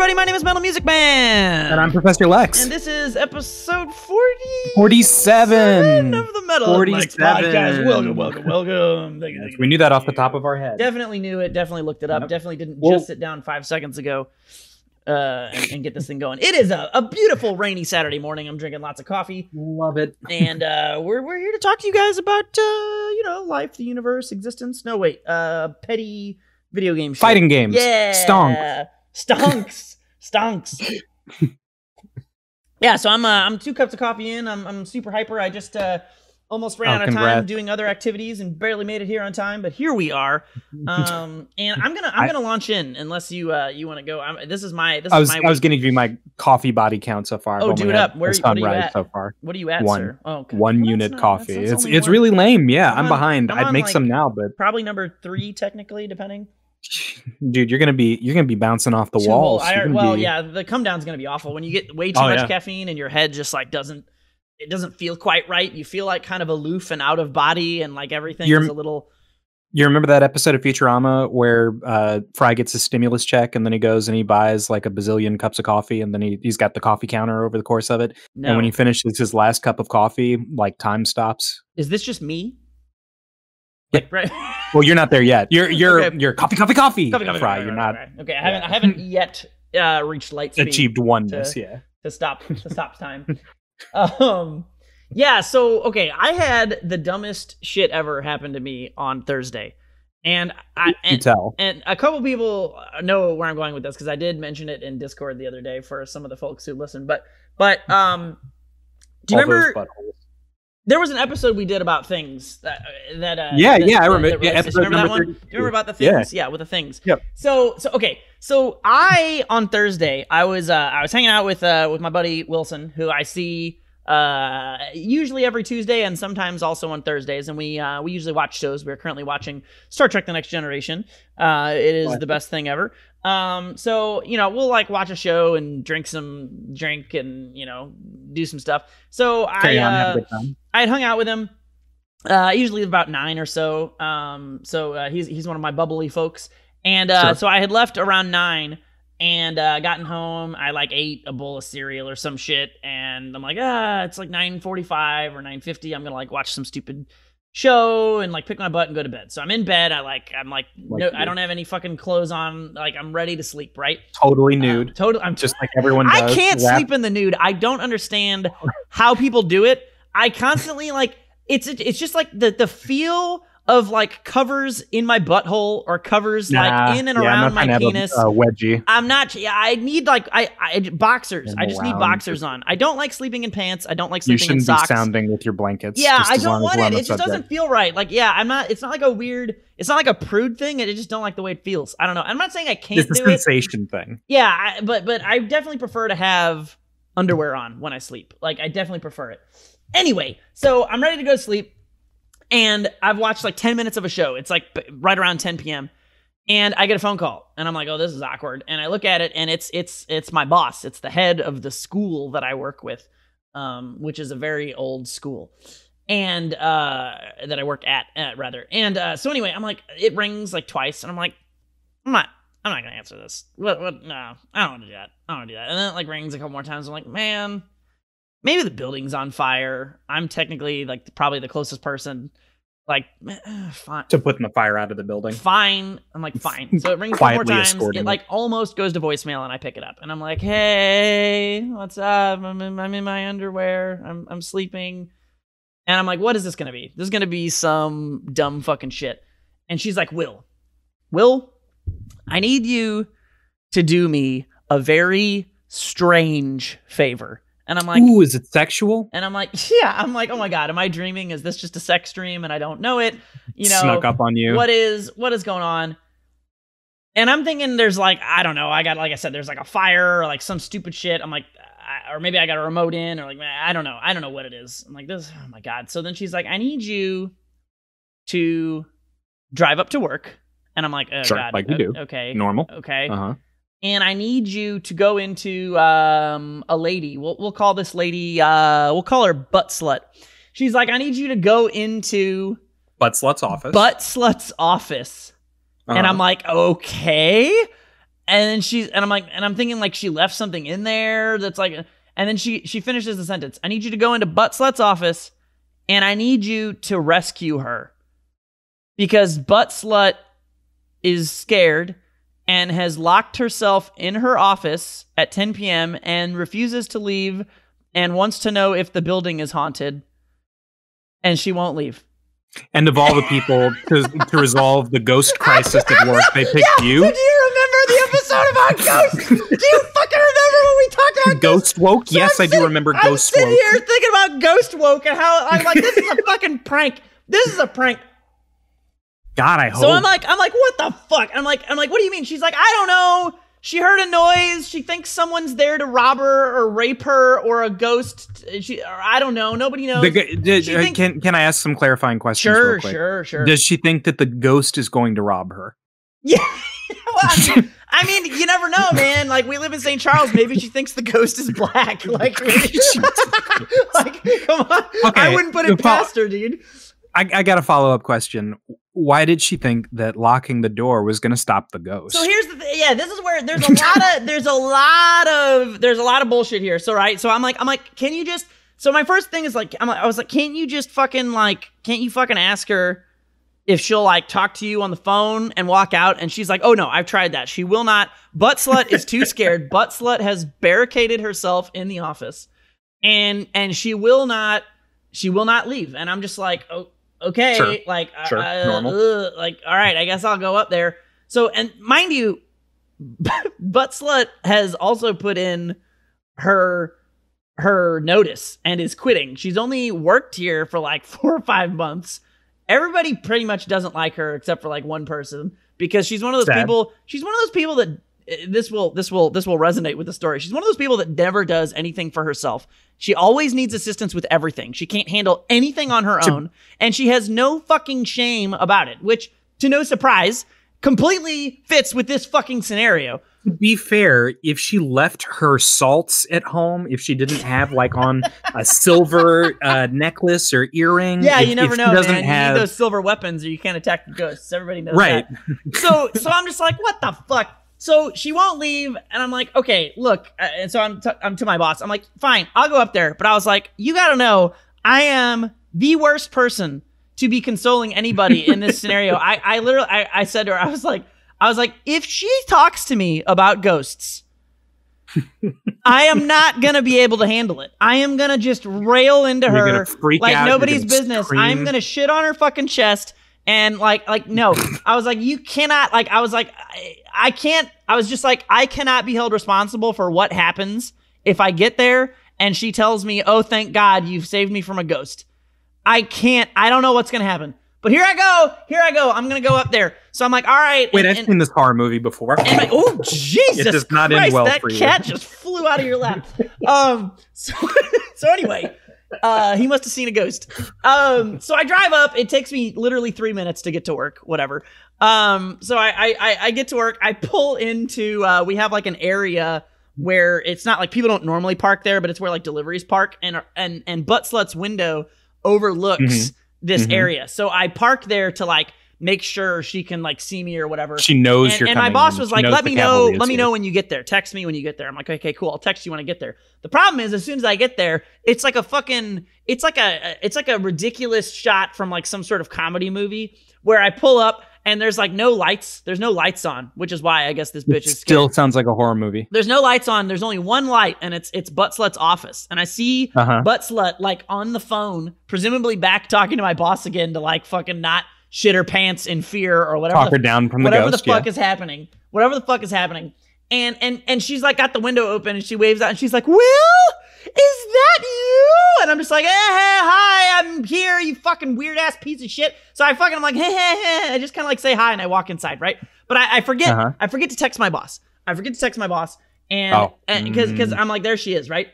everybody, my name is MetalMusicMan. And I'm Professor Lex. And this is episode 47 of the Metal 47 podcast. Welcome. We knew that off the top of our head. Definitely knew it, definitely looked it up, definitely didn't just sit down 5 seconds ago and get this thing going. It is a beautiful rainy Saturday morning. I'm drinking lots of coffee. Love it. And we're here to talk to you guys about, life, the universe, existence. No, wait, petty video game shit. Fighting games. Yeah. Stonks. Yeah, so I'm 2 cups of coffee in. I'm super hyper. I just almost ran out of time doing other activities and barely made it here on time, but here we are. And I'm gonna launch in unless you want to go. I was gonna give you my coffee body count so far. Oh, do it up. What are you at so far? What are you at, one. Sir? Oh, okay. One unit coffee. It's really lame. Yeah, I'm behind. I'd make some now, but probably number 3 technically, depending. Dude, you're gonna be bouncing off the walls. Yeah, the come down's gonna be awful when you get way too much caffeine and your head just like doesn't feel quite right. You feel like kind of aloof and out of body, and like everything is a little. You remember that episode of Futurama where Fry gets his stimulus check and then he goes and he buys like a bazillion cups of coffee and then he's got the coffee counter over the course of it. No. And when he finishes his last cup of coffee, like time stops. Is this just me? Yeah. Like, right. Well, you're not there yet. You're coffee. Fry. You're not. Okay, I haven't yet reached light speed. Achieved oneness. To stop time. Yeah. So okay, I had the dumbest shit ever happen to me on Thursday, and and a couple people know where I'm going with this because I did mention it in Discord the other day for some of the folks who listen. But do you remember? There was an episode we did about things that I remember. Episode remember that one? Do you remember about the things? Yeah, with the things. Yep. So I on Thursday I was hanging out with my buddy Wilson, who I see usually every Tuesday and sometimes also on Thursdays, and we usually watch shows. We're currently watching Star Trek: The Next Generation. It is the best thing ever. So we'll like watch a show and drink and do some stuff. So I had hung out with him usually about 9 or so. He's one of my bubbly folks, and so I had left around 9 and gotten home. I like ate a bowl of cereal or some shit, and I'm like, it's like 9:45 or 9:50. I'm gonna like watch some stupid show and like pick my butt and go to bed. So I'm in bed. I don't have any fucking clothes on. Like I'm ready to sleep. Right? Totally nude. I'm just like everyone does. I can't sleep in the nude. I don't understand how people do it. I constantly like it's just like the feel of like covers in my butthole or covers like in and around my penis. Wedgie. I'm not. Yeah, I need like I boxers. I just need boxers on. I don't like sleeping in pants. I don't like sleeping in socks. You shouldn't be sounding with your blankets. Yeah, I don't want it. It just doesn't feel right. Like, yeah, I'm not. It's not like a weird. It's not like a prude thing. I just don't like the way it feels. I don't know. I'm not saying I can't do it. It's a sensation thing. Yeah, but I definitely prefer to have underwear on when I sleep. Like, I definitely prefer it. Anyway, so I'm ready to go to sleep. And I've watched like 10 minutes of a show. It's like right around 10 p.m. And I get a phone call. And I'm like, oh, this is awkward. And I look at it, and it's my boss. It's the head of the school that I work with, which is a very old school. And that I work at, rather. And so anyway, I'm like, it rings like twice. And I'm like, I'm not going to answer this. What? No, I don't want to do that. And then it like rings a couple more times. I'm like, man, maybe the building's on fire. I'm technically like probably the closest person, like fine to putting the fire out of the building. Fine. I'm like, fine. So it rings 4 more times. It like almost goes to voicemail, and I pick it up, and I'm like, hey, what's up? I'm in my underwear. I'm sleeping, and I'm like, what is this gonna be? This is gonna be some dumb fucking shit. And she's like, Will, I need you to do me a very strange favor. And I'm like, ooh, is it sexual? And I'm like, yeah. I'm like, oh my God, am I dreaming? Is this just a sex dream and I don't know it? Snuck up on you. What is going on? And I'm thinking there's like, I don't know. I got, like I said, there's like a fire or like some stupid shit. I'm like, or maybe I got a remote in, or like, I don't know. I don't know what it is. I'm like, this, oh my God. So then she's like, I need you to drive up to work. And I'm like, oh sure, God. Like you do. Okay. Normal. Okay. Uh-huh. And I need you to go into a lady. We'll call this lady, we'll call her Butt Slut. She's like, I need you to go into Butt Slut's office. Butt Slut's office. And I'm like, okay. And then I'm thinking like she left something in there that's like, and then she finishes the sentence. I need you to go into Butt Slut's office and I need you to rescue her because Butt Slut is scared and has locked herself in her office at 10 p.m. and refuses to leave and wants to know if the building is haunted and she won't leave. And of all the people to resolve the ghost crisis at work, they picked you. So do you remember the episode about ghosts? Do you fucking remember when we talked about Ghost Woke? So yes, I do remember Ghost Woke. I'm sitting here thinking about Ghost Woke and how I'm like, this is a fucking prank. This is a prank. God, I hope. So I'm like, what the fuck? I'm like, what do you mean? She's like, I don't know. She heard a noise. She thinks someone's there to rob her or rape her or a ghost. I don't know. Nobody knows. Can I ask some clarifying questions? Real quick? Sure. Does she think that the ghost is going to rob her? Yeah. Well, I mean, you never know, man. Like, we live in St. Charles. Maybe she thinks the ghost is black. Like, like, come on. Okay, I wouldn't put it past her, dude. I got a follow-up question. Why did she think that locking the door was going to stop the ghost? So here's the thing. Yeah, this is where there's a lot of bullshit here. So right, so I'm like, can you just? So my first thing is like, I was like, can't you fucking ask her if she'll like talk to you on the phone and walk out? And she's like, oh no, I've tried that. She will not. Butt Slut is too scared. Butt Slut has barricaded herself in the office, and she will not leave. And I'm just like, oh. Okay, sure. Like, sure. Normal. Like, all right, I guess I'll go up there. So, and mind you, Butt Slut has also put in her notice and is quitting. She's only worked here for like 4 or 5 months. Everybody pretty much doesn't like her except for like one person because she's one of those people. She's one of those people that this will resonate with the story. She's one of those people that never does anything for herself. She always needs assistance with everything. She can't handle anything on her own, and she has no fucking shame about it, which, to no surprise, completely fits with this fucking scenario. To be fair, if she left her salts at home, if she didn't have like on a silver necklace or earring, you never know, man. You need those silver weapons or you can't attack the ghosts. Everybody knows that. So I'm just like, what the fuck? So she won't leave, and I'm like, okay, look. And so I'm to my boss. I'm like, fine, I'll go up there. But I was like, you gotta know, I am the worst person to be consoling anybody in this scenario. I literally said to her, I was like, if she talks to me about ghosts, I am not gonna be able to handle it. I am gonna just rail into her like nobody's business. Scream. I'm gonna shit on her fucking chest. And like, no, I was like, you cannot, like, I was like, I can't, I was just like, I cannot be held responsible for what happens if I get there and she tells me, oh, thank God you've saved me from a ghost. I don't know what's going to happen. But here I go. I'm going to go up there. So I'm like, all right. Wait, I've seen this horror movie before. Oh, Jesus It does not Christ, end well that for you. cat just flew out of your lap. So anyway. He must have seen a ghost. So I drive up. It takes me literally 3 minutes to get to work, whatever. So I get to work. I pull into, we have like an area where it's not like people don't normally park there, but it's where like deliveries park, and Butt Slut's window overlooks this area. So I park there to like make sure she can like see me or whatever. She knows you're coming. And my boss was like, let me know when you get there. Text me when you get there. I'm like, okay, cool. I'll text you when I get there. The problem is, as soon as I get there, it's like a ridiculous shot from like some sort of comedy movie where I pull up and there's like no lights. There's no lights on, which is why I guess this bitch is still sounds like a horror movie. There's no lights on. There's only one light, and it's Butt Slut's office. And I see Butt Slut like on the phone, presumably back talking to my boss again to like fucking not shit her pants in fear or whatever. Talk her down from the whatever ghost, the fuck is happening. Whatever the fuck is happening. And she's like got the window open and she waves out and she's like, Will, is that you? And I'm just like, hey, hi, I'm here, you fucking weird ass piece of shit. So I'm like, hey. I just kind of like say hi and I walk inside, right? But I forget to text my boss. And because I'm like, there she is, right?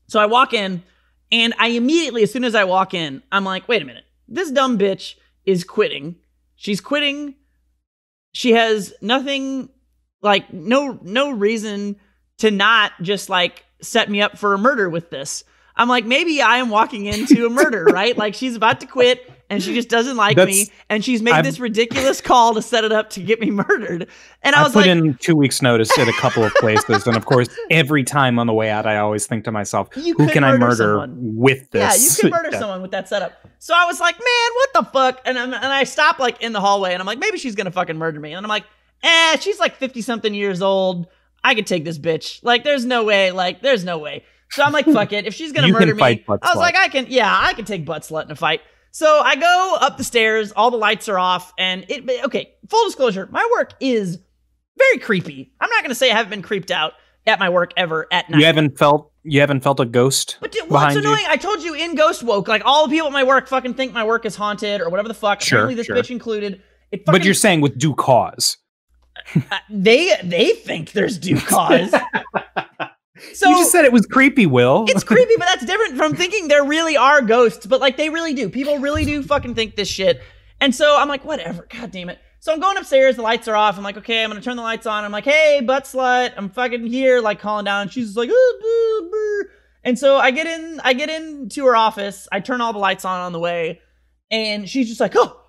So I walk in and I immediately, as soon as I walk in, I'm like, wait a minute, this dumb bitch is quitting. She's quitting. She has nothing, like no reason to not just like set me up for a murder with this. I'm like, maybe I am walking into a murder, right? Like she's about to quit and she just doesn't like me, and she's made this ridiculous call to set it up to get me murdered. And I was put in 2 weeks notice at a couple of places, and of course, every time on the way out, I always think to myself, who can I murder with this? Yeah, you can murder someone with that setup. So I was like, man, what the fuck? And I stopped like in the hallway, and I'm like, maybe she's gonna fucking murder me. And I'm like, she's like 50-something years old. I could take this bitch. Like, there's no way. So I'm like, fuck it. If she's gonna murder me, I was like, I can take butt slut in a fight. So I go up the stairs, all the lights are off, and okay, full disclosure, my work is very creepy. I'm not gonna say I haven't been creeped out at my work ever at night. You haven't felt a ghost? But what's annoying, I told you in Ghost Woke, like all the people at my work fucking think my work is haunted or whatever the fuck. Apparently this bitch included. But you're saying with due cause. They think there's due cause. So you just said it was creepy, Will. It's creepy, but that's different from thinking there really are ghosts. But like they really do. People really do fucking think this shit. And so I'm like, whatever. God damn it. So I'm going upstairs. The lights are off. I'm like, okay, I'm gonna turn the lights on. I'm like, hey, butt slut. I'm fucking here, like calling down. And she's just like, and so I get into her office. I turn all the lights on the way, and she's just like, oh,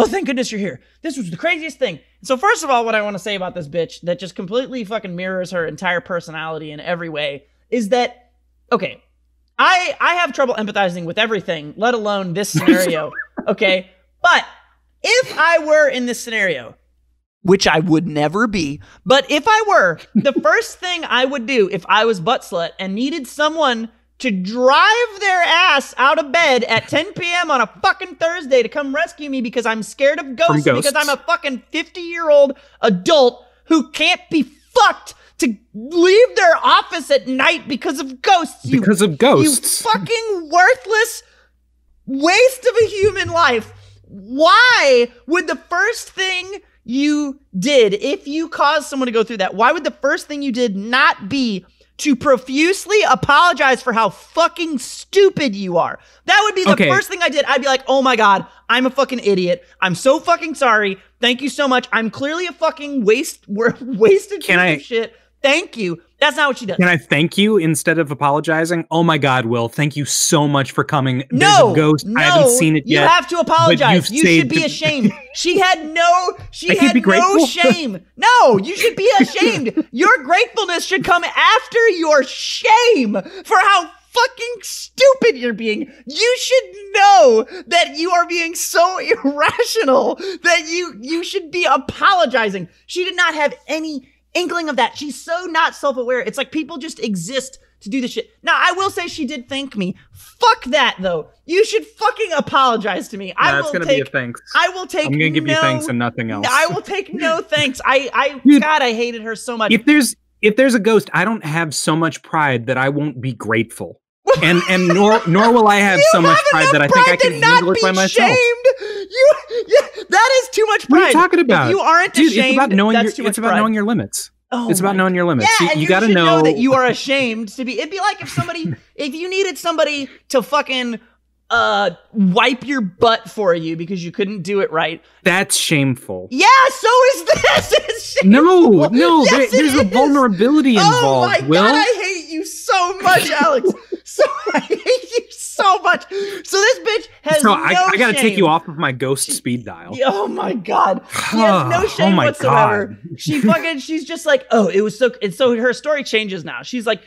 thank goodness you're here. This was the craziest thing. So first of all, what I want to say about this bitch that just completely fucking mirrors her entire personality in every way is that, okay, I have trouble empathizing with everything, let alone this scenario, okay? But if I were in this scenario, which I would never be, but if I were, the first thing I would do if I was butt slut and needed someone to drive their ass out of bed at 10 p.m. on a fucking Thursday to come rescue me because I'm scared of ghosts because I'm a fucking 50-year-old adult who can't be fucked to leave their office at night because of ghosts. You fucking worthless waste of a human life. Why would the first thing you did, if you caused someone to go through that, why would the first thing you did not be to profusely apologize for how fucking stupid you are? That would be the first thing I did. I'd be like, oh my God, I'm a fucking idiot. I'm so fucking sorry. Thank you so much. I'm clearly a fucking wasted piece of shit. Thank you. That's not what she does. Can I thank you instead of apologizing? Oh my God, Will, thank you so much for coming. There's a ghost. I haven't seen it yet. You have to apologize. You should be ashamed. She had no shame. No, you should be ashamed. Your gratefulness should come after your shame for how fucking stupid you're being. You should know that you are being so irrational that you should be apologizing. She did not have any inkling of that. She's so not self-aware. It's like people just exist to do this shit. Now, I will say she did thank me. Fuck that, though. You should fucking apologize to me. That's gonna be a thanks. I'm gonna give you thanks and nothing else. I will take no thanks. God, I hated her so much. If there's a ghost, I don't have so much pride that I won't be grateful. And nor will I have so much pride that I think I can handle it by myself. That is too much pride. What are you talking about? If you aren't ashamed, it's about knowing knowing your limits. It's about knowing your limits. Yeah, you gotta know that you are ashamed to be. It'd be like if you needed somebody to fucking wipe your butt for you because you couldn't do it right. That's shameful. Yeah, so is this. It's shameful. No, yes, there's a vulnerability involved. Oh my God, I hate you so much, Alex. I hate you so much. So this bitch has I gotta take you off of my ghost speed dial. Oh my God. She has no shame whatsoever. God. She's just like, so her story changes now. She's like,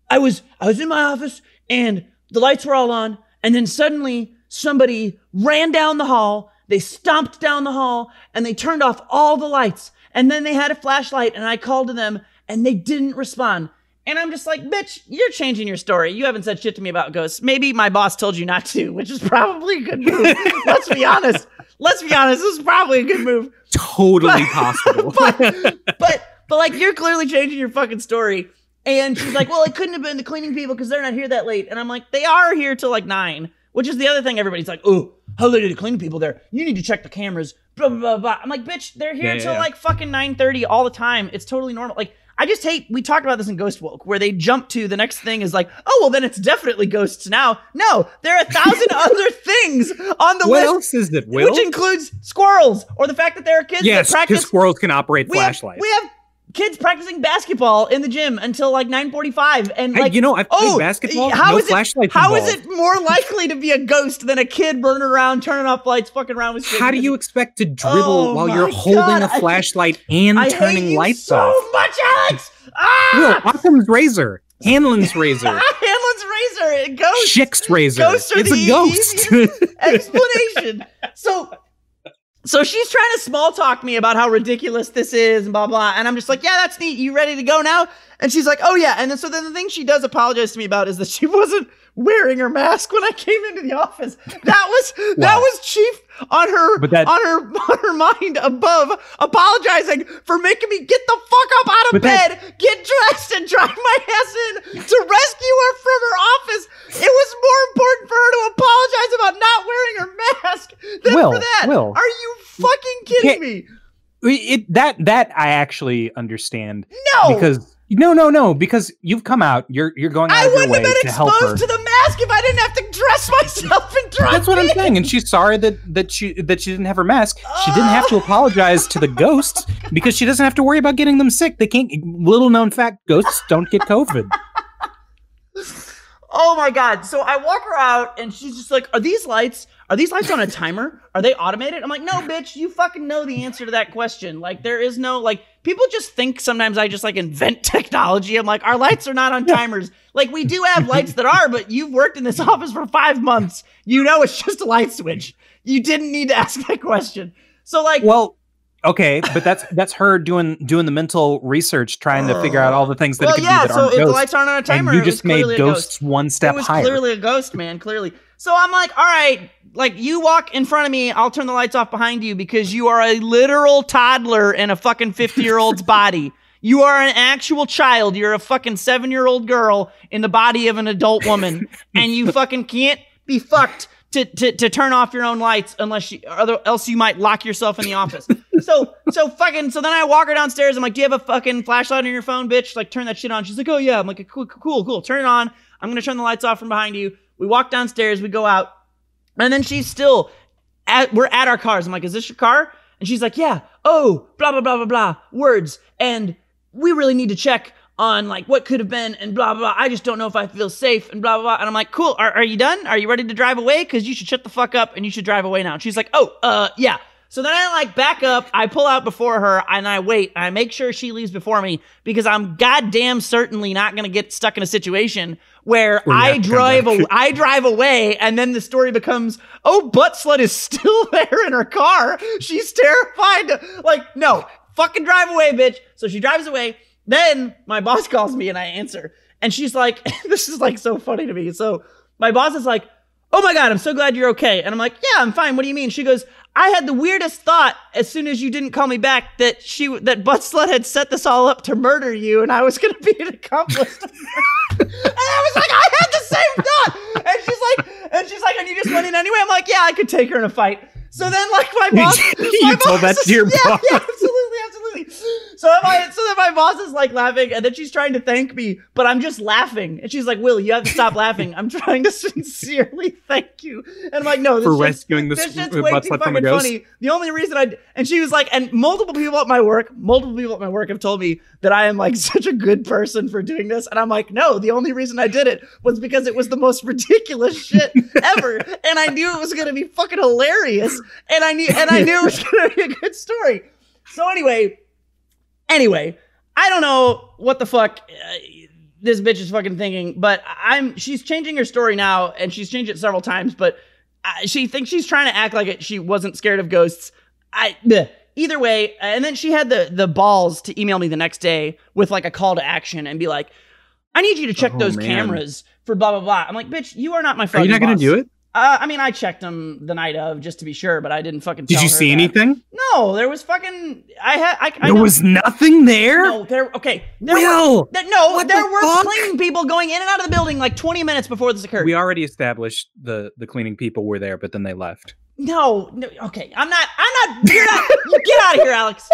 I was in my office and the lights were all on, and then suddenly somebody ran down the hall, they stomped down the hall, and they turned off all the lights. And then they had a flashlight, and I called to them, and they didn't respond. And I'm just like, bitch, you're changing your story. You haven't said shit to me about ghosts. Maybe my boss told you not to, which is probably a good move. Let's be honest. This is probably a good move. Totally possible. But like, you're clearly changing your fucking story. And she's like, well, it couldn't have been the cleaning people because they're not here that late. And I'm like, they are here till like 9, which is the other thing. Everybody's like, oh, how late are the cleaning people there? You need to check the cameras. Blah, blah, blah, blah. I'm like, bitch, they're here till like fucking 9:30 all the time. It's totally normal. Like, I just hate, we talked about this in Ghost Woke, where they jump to the next thing is like, oh, well, then it's definitely ghosts now. No, there are 1,000 other things on the list. What else is it, Will? Which includes squirrels, or the fact that there are kids that practice. Yes, because squirrels can operate flashlights. We have kids practicing basketball in the gym until like 9:45, and like, I've played basketball. How is it more likely to be a ghost than a kid burning around, turning off lights, fucking around with shit? How do you expect to dribble while you're holding a flashlight and turning lights off? So much, Alex. Will, Occam's razor, Hanlon's razor, Hanlon's razor, ghost, Schick's razor. It's a ghost. Explanation. So she's trying to small talk me about how ridiculous this is and blah, blah. And I'm just like, yeah, that's neat. You ready to go now? And she's like, oh, yeah. And then the thing she does apologize to me about is that she wasn't wearing her mask when I came into the office. That was chief on her mind above apologizing for making me get the fuck up out of bed, get dressed, and drive my ass in to rescue her from her office. It was more important for her to apologize about not wearing her mask than for that. Are you fucking kidding me? That I actually understand. No, because you've come out. You're going out of your way to help her. I wouldn't have been exposed to the mask if I didn't have to dress myself and drive. That's what I'm saying. And she's sorry that she didn't have her mask. She didn't have to apologize to the ghosts because she doesn't have to worry about getting them sick. They can't. Little known fact: ghosts don't get COVID. Oh my God. So I walk her out and she's just like, are these lights on a timer? Are they automated? I'm like, no, bitch, you fucking know the answer to that question. Like, there is no, like, people just think sometimes I just like invent technology. I'm like, our lights are not on timers. Like, we do have lights that are, but you've worked in this office for 5 months. You know it's just a light switch. You didn't need to ask that question. So like, well, okay, but that's her doing the mental research, trying to figure out all the things that it could be that aren't ghosts. So if the lights aren't on a timer, and you just made ghosts one step higher. It was clearly a ghost, man, clearly. So I'm like, all right, like, you walk in front of me, I'll turn the lights off behind you because you are a literal toddler in a fucking 50-year-old's body. You are an actual child. You're a fucking 7-year-old girl in the body of an adult woman, and you fucking can't be fucked to turn off your own lights else you might lock yourself in the office. So then I walk her downstairs. I'm like, do you have a fucking flashlight on your phone, bitch? Like, turn that shit on. She's like, oh yeah. I'm like, cool. Turn it on. I'm going to turn the lights off from behind you. We walk downstairs, we go out, and then she's still we're at our cars. I'm like, is this your car? And she's like, yeah. Oh, blah, blah, blah, blah, blah. Words. And we really need to check on like what could have been and blah, blah, blah. I just don't know if I feel safe and blah, blah, blah. And I'm like, cool. Are you done? Are you ready to drive away? Because you should shut the fuck up and you should drive away now. And she's like, oh, yeah. So then I like back up, I pull out before her, and I wait. I make sure she leaves before me because I'm goddamn certainly not going to get stuck in a situation where I drive away, and then the story becomes, oh, Butt Slut is still there in her car. She's terrified. Like, no, fucking drive away, bitch. So she drives away. Then my boss calls me, and I answer. And she's like, this is like so funny to me. So my boss is like, oh my God, I'm so glad you're okay. And I'm like, yeah, I'm fine. What do you mean? She goes, I had the weirdest thought as soon as you didn't call me back that Butt Slut had set this all up to murder you, and I was going to be an accomplice to her. And I was like, I had the same thought. And she's like, and you just went in anyway? I'm like, yeah, I could take her in a fight. So then, like, my boss... you told that to your boss? Yeah, absolutely. So then my boss is, like, laughing, and then she's trying to thank me, but I'm just laughing. And she's like, Will, you have to stop laughing. I'm trying to sincerely thank you. And I'm like, no, this rescuing this shit's way too fucking funny. The only reason and she was like, and multiple people at my work have told me that I am, like, such a good person for doing this. And I'm like, no, the only reason I did it was because it was the most ridiculous shit ever. And I knew it was going to be fucking hilarious. And I knew it was going to be a good story. So anyway, I don't know what the fuck this bitch is fucking thinking, but she's changing her story now, and she's changed it several times, but she thinks she's trying to act like she wasn't scared of ghosts. Either way, and then she had the balls to email me the next day with like a call to action and be like, I need you to check those cameras for blah, blah, blah. I'm like, bitch, you are not my fucking boss. Are you not going to do it? I mean, I checked them the night of just to be sure, but I didn't fucking tell her. Did you see anything? No, there was fucking... There was nothing there? No, there were fuck? cleaning people going in and out of the building like 20 minutes before this occurred. We already established the cleaning people were there, but then they left. No, okay, I'm not, you get out of here, Alex.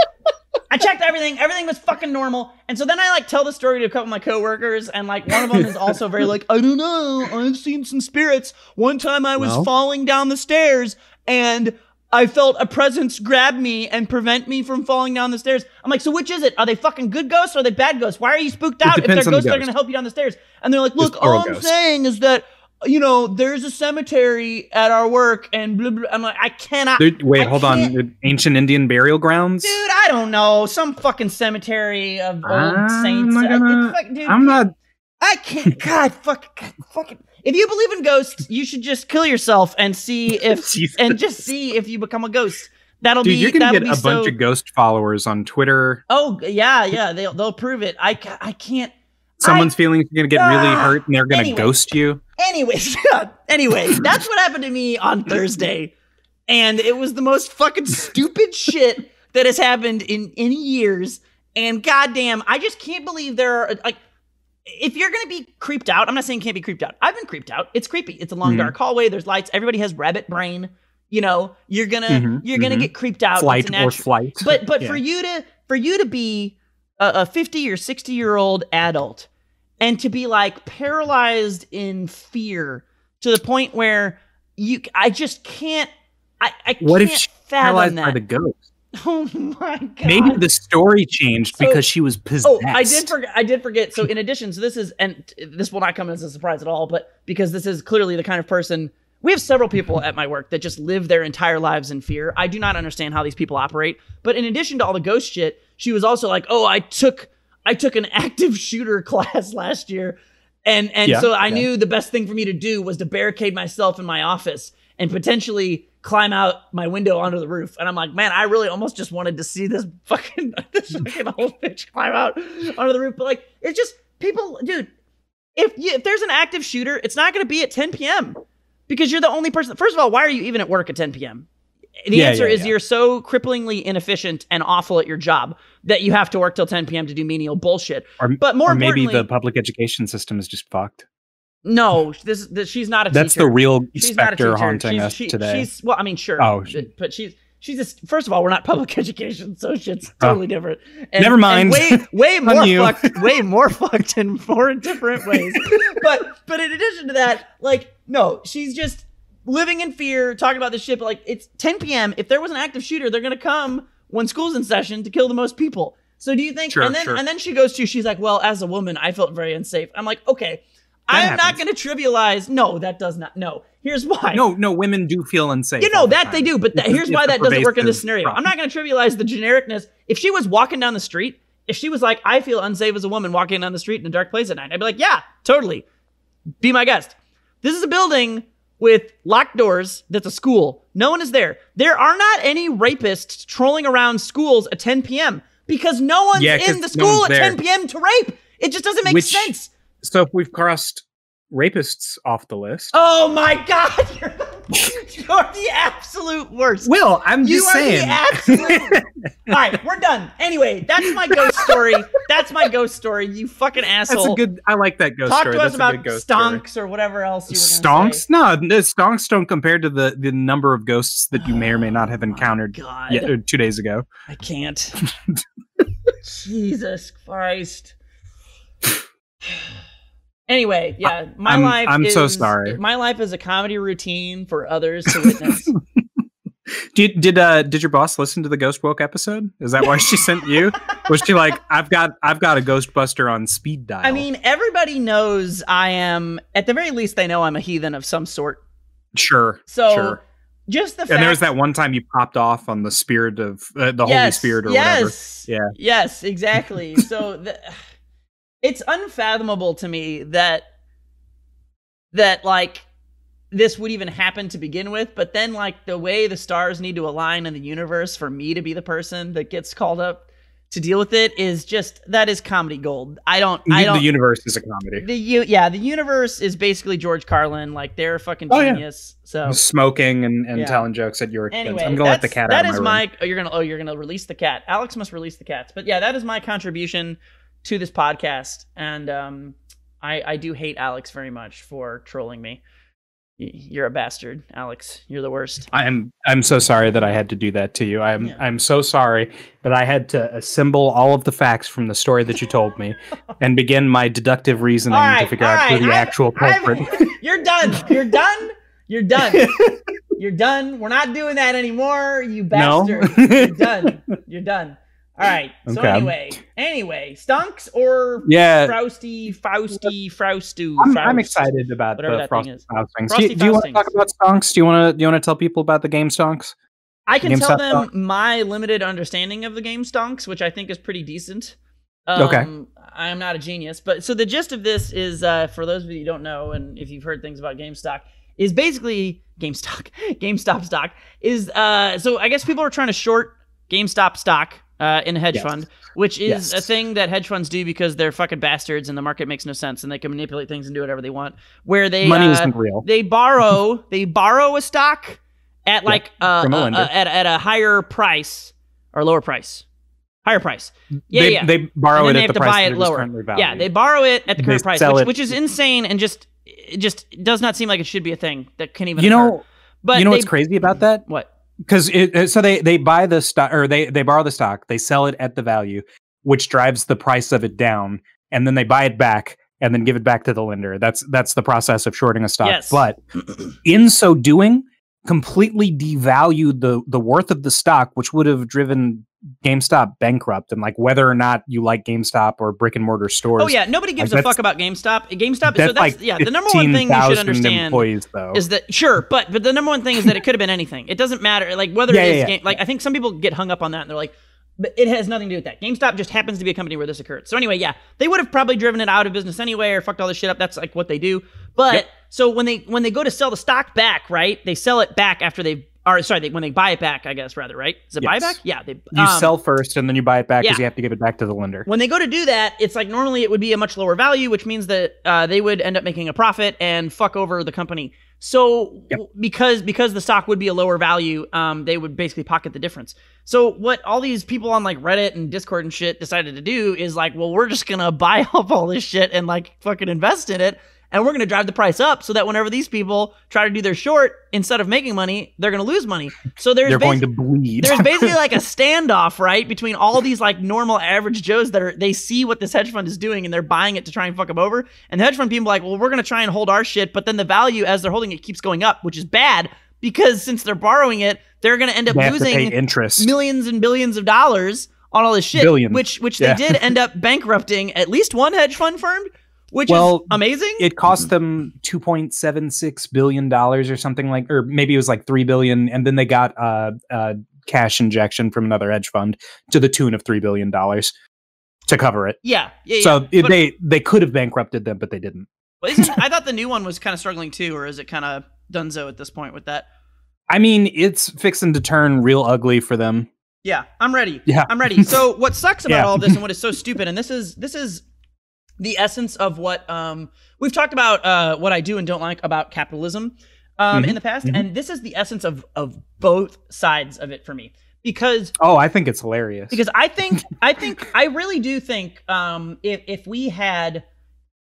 I checked everything. Everything was fucking normal. And so then I like tell the story to a couple of my coworkers, and like one of them is also very like, I don't know, I've seen some spirits. One time I was falling down the stairs and I felt a presence grab me and prevent me from falling down the stairs. I'm like, so which is it? Are they fucking good ghosts or are they bad ghosts? Why are you spooked out? If they're ghosts, they're going to help you down the stairs. And they're like, look, all I'm saying is that, you know, there's a cemetery at our work and blah, blah. I'm like, I cannot. Wait, hold on. Ancient Indian burial grounds? Dude, I don't know. Some fucking cemetery of old saints. I can't. God, fucking. If you believe in ghosts, you should just kill yourself and see if just see if you become a ghost. You're gonna get a bunch of ghost followers on Twitter. Oh yeah, they'll prove it. I can't. Someone's feelings are gonna get really hurt, and they're gonna ghost you. Anyway, that's what happened to me on Thursday, and it was the most fucking stupid shit that has happened in years. And goddamn, I just can't believe there are like. If you're going to be creeped out, I'm not saying can't be creeped out. I've been creeped out. It's creepy. It's a long, dark hallway. There's lights. Everybody has rabbit brain. You know, you're gonna get creeped out. Flight or flight. But for you to be a 50 or 60-year-old adult and to be like paralyzed in fear to the point where I just can't. I what can't if she's fathom paralyzed that. by the ghost? Oh my god! Maybe the story changed because she was possessed. Oh, I did forget. So in addition, so this will not come as a surprise at all, but because this is clearly the kind of person, we have several people at my work that just live their entire lives in fear. I do not understand how these people operate. But in addition to all the ghost shit, she was also like, "Oh, I took an active shooter class last year, and so I knew the best thing for me to do was to barricade myself in my office and potentially climb out my window onto the roof." And I'm like, man, I really almost just wanted to see this fucking old bitch climb out onto the roof. But like, it's just people, dude, if there's an active shooter, it's not going to be at 10 p.m. because you're the only person. First of all, why are you even at work at 10 p.m.? The answer is you're so cripplingly inefficient and awful at your job that you have to work till 10 p.m. to do menial bullshit. But more importantly, maybe the public education system is just fucked. No, she's not a teacher. That's the real specter haunting us today. Well, I mean, sure. Oh, but she's just, first of all, we're not public education, so shit's totally different. And, never mind. And way more fucked in more different ways. but in addition to that, like, no, she's just living in fear, talking about this shit. But like, it's 10 p.m. If there was an active shooter, they're gonna come when school's in session to kill the most people. So do you think? Sure, and then she goes to, she's like, well, as a woman, I felt very unsafe. I'm like, okay. I am not going to trivialize. No, that does not. No. Here's why. No, women do feel unsafe. You know that they do, but here's why that doesn't work in this scenario. I'm not going to trivialize the genericness. If she was walking down the street, if she was like, I feel unsafe as a woman walking down the street in a dark place at night, I'd be like, yeah, totally. Be my guest. This is a building with locked doors that's a school. No one is there. There are not any rapists trolling around schools at 10 p.m. because no one's in the school at 10 p.m. to rape. It just doesn't make sense. So if we've crossed rapists off the list. Oh my God, you're the absolute worst. Will, I'm just saying. You are the absolute. All right, we're done. Anyway, that's my ghost story. You fucking asshole. I like that ghost Talk story. to us about stonks or whatever else you were going to say. No, stonks don't compare to the number of ghosts that you may or may not have encountered 2 days ago. I can't. Jesus Christ. Anyway, I'm so sorry. My life is a comedy routine for others to witness. Did your boss listen to the Ghost Woke episode? Is that why she sent you? Was she like, I've got a Ghostbuster on speed dial? I mean, everybody knows I am. At the very least, they know I'm a heathen of some sort. Sure. Just the fact. And there was that one time you popped off on the spirit of the Holy Spirit or whatever. Yeah. Yes, exactly. So. It's unfathomable to me that like this would even happen to begin with, but then like the way the stars need to align in the universe for me to be the person that gets called up to deal with it is just, that is comedy gold. The universe is a comedy. The universe is basically George Carlin. Like they're a fucking genius. So smoking and telling jokes at your expense. Anyway, I'm gonna let the cat out of my room. You're gonna release the cat. Alex must release the cats. But yeah, that is my contribution to this podcast, and I do hate Alex very much for trolling me. You're a bastard, Alex. You're the worst. I'm so sorry that I had to do that to you. I'm so sorry that I had to assemble all of the facts from the story that you told me and begin my deductive reasoning to figure out who the actual culprit. You're done. You're done. You're done. We're not doing that anymore, you bastard. No. You're done. You're done. All right. So anyway, Stonks or Frosty Faustu? I'm excited about the Frosty Faustings. Do you want to talk about Stonks? Do you want to tell people about the GameStonks? I can tell them my limited understanding of the GameStonks, which I think is pretty decent. Okay. I am not a genius, but so the gist of this is, for those of you who don't know, and if you've heard things about GameStop, is basically GameStop stock is, so I guess people are trying to short GameStop stock in a hedge fund, which is a thing that hedge funds do because they're fucking bastards and the market makes no sense and they can manipulate things and do whatever they want. Where they money isn't real. They borrow a stock at like at a higher price or lower price. Higher price. They borrow it at the price buy it lower. Yeah, they borrow it at the current price, which is insane and just does not seem like it should be a thing that can even occur. But what's crazy about that? What? Because they buy the stock, or they borrow the stock, they sell it at the value, which drives the price of it down, and then they buy it back and then give it back to the lender. That's the process of shorting a stock. Yes. But in so doing, completely devalued the worth of the stock, which would have driven GameStop bankrupt. And like whether or not you like GameStop or brick and mortar stores. Oh yeah, nobody gives a fuck about GameStop. The number one thing you should understand is that but the number one thing is that it could have been anything. It doesn't matter like whether it is like I think some people get hung up on that and they're like, but it has nothing to do with that. GameStop just happens to be a company where this occurred. So anyway, they would have probably driven it out of business anyway or fucked all this shit up. That's like what they do. But so when they go to sell the stock back, right? They sell it back after when they buy it back, I guess, rather, right? Is it buyback? Yeah. You sell first and then you buy it back because you have to give it back to the lender. When they go to do that, it's like normally it would be a much lower value, which means that they would end up making a profit and fuck over the company. So because the stock would be a lower value, they would basically pocket the difference. So what all these people on like Reddit and Discord and shit decided to do is like, well, we're just going to buy up all this shit and like fucking invest in it. And we're going to drive the price up so that whenever these people try to do their short, instead of making money, they're going to lose money. So they're going to bleed. There's basically like a standoff, right, between all these like normal average Joes they see what this hedge fund is doing and they're buying it to try and fuck them over. And the hedge fund people are like, well, we're going to try and hold our shit, but then the value as they're holding it keeps going up, which is bad because since they're borrowing it, they're going to end up losing millions and billions of dollars on all this shit, which they did end up bankrupting at least one hedge fund firm. Which is amazing. It cost them $2.76 billion or something like, or maybe it was like $3 billion. And then they got a cash injection from another hedge fund to the tune of $3 billion to cover it. So they could have bankrupted them, but they didn't. Well, I thought the new one was kind of struggling too, or is it kind of donezo at this point with that? I mean, it's fixing to turn real ugly for them. Yeah, I'm ready. I'm ready. So what sucks about all of this and what is so stupid, and this is the essence of what we've talked about, what I do and don't like about capitalism in the past, and this is the essence of both sides of it for me. Because I think it's hilarious. Because I really do think if we had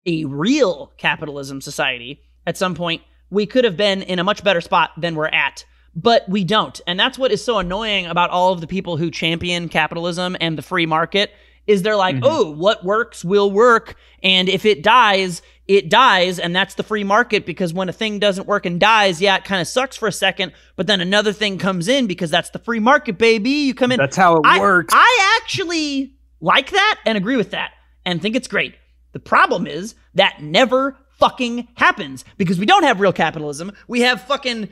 a real capitalism society at some point, we could have been in a much better spot than we're at. But we don't, and that's what is so annoying about all of the people who champion capitalism and the free market. Is they're like, oh, what works will work, and if it dies, and that's the free market, because when a thing doesn't work and dies, it kind of sucks for a second, but then another thing comes in because that's the free market, baby. You come in. That's how it works. I actually like that and agree with that and think it's great. The problem is that never fucking happens because we don't have real capitalism. We have fucking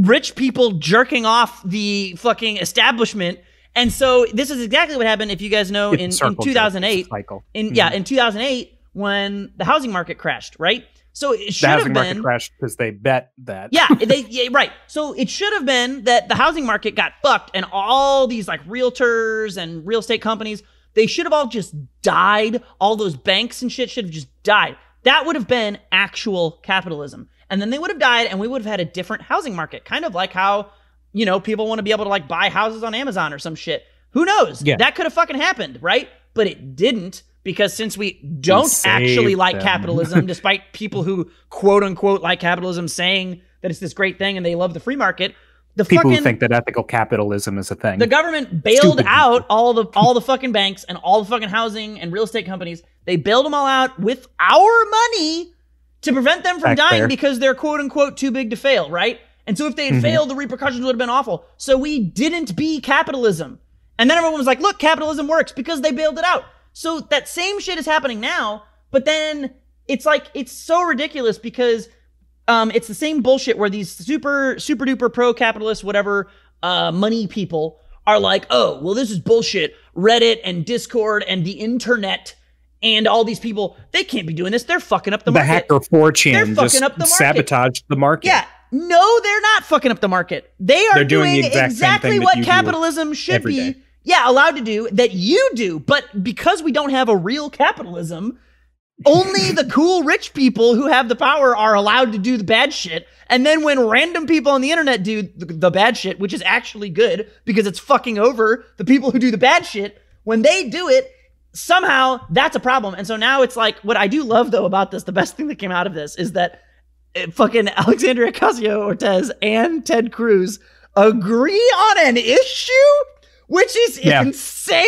rich people jerking off the fucking establishment. And so this is exactly what happened, if you guys know, in 2008. In 2008, when the housing market crashed, right? So it should have been the housing market crashed because they bet that. Right. So it should have been that the housing market got fucked, and all these like realtors and real estate companies, they should have all just died. All those banks and shit should have just died. That would have been actual capitalism, and then they would have died, and we would have had a different housing market, kind of like how. People want to be able to like buy houses on Amazon or some shit. Who knows? Yeah. That could have fucking happened, right? But it didn't, because since we don't actually like capitalism, despite people who quote unquote like capitalism saying that it's this great thing and they love the free market, people who think that ethical capitalism is a thing. The government bailed out all the fucking banks and all the fucking housing and real estate companies. They bailed them all out with our money to prevent them from dying because they're quote unquote too big to fail, right? And so if they had failed, the repercussions would have been awful. So we didn't be capitalism. And then everyone was like, look, capitalism works because they bailed it out. So that same shit is happening now, but then it's like, it's so ridiculous because it's the same bullshit where these super duper pro-capitalist, whatever, money people are like, oh, well, this is bullshit. Reddit and Discord and the internet and all these people, they can't be doing this. They're fucking up the market. The hacker 4chan they're fucking up the market. Sabotage the market. Yeah. No, they're not fucking up the market. They're doing exactly what capitalism should be. Yeah, allowed to do, that you do. But because we don't have a real capitalism, only the cool rich people who have the power are allowed to do the bad shit. And then when random people on the internet do the bad shit, which is actually good because it's fucking over the people who do the bad shit, when they do it, somehow that's a problem. And so now it's like, what I do love though about this, the best thing that came out of this is that fucking Alexandria Ocasio-Cortez and Ted Cruz agree on an issue, which is insane.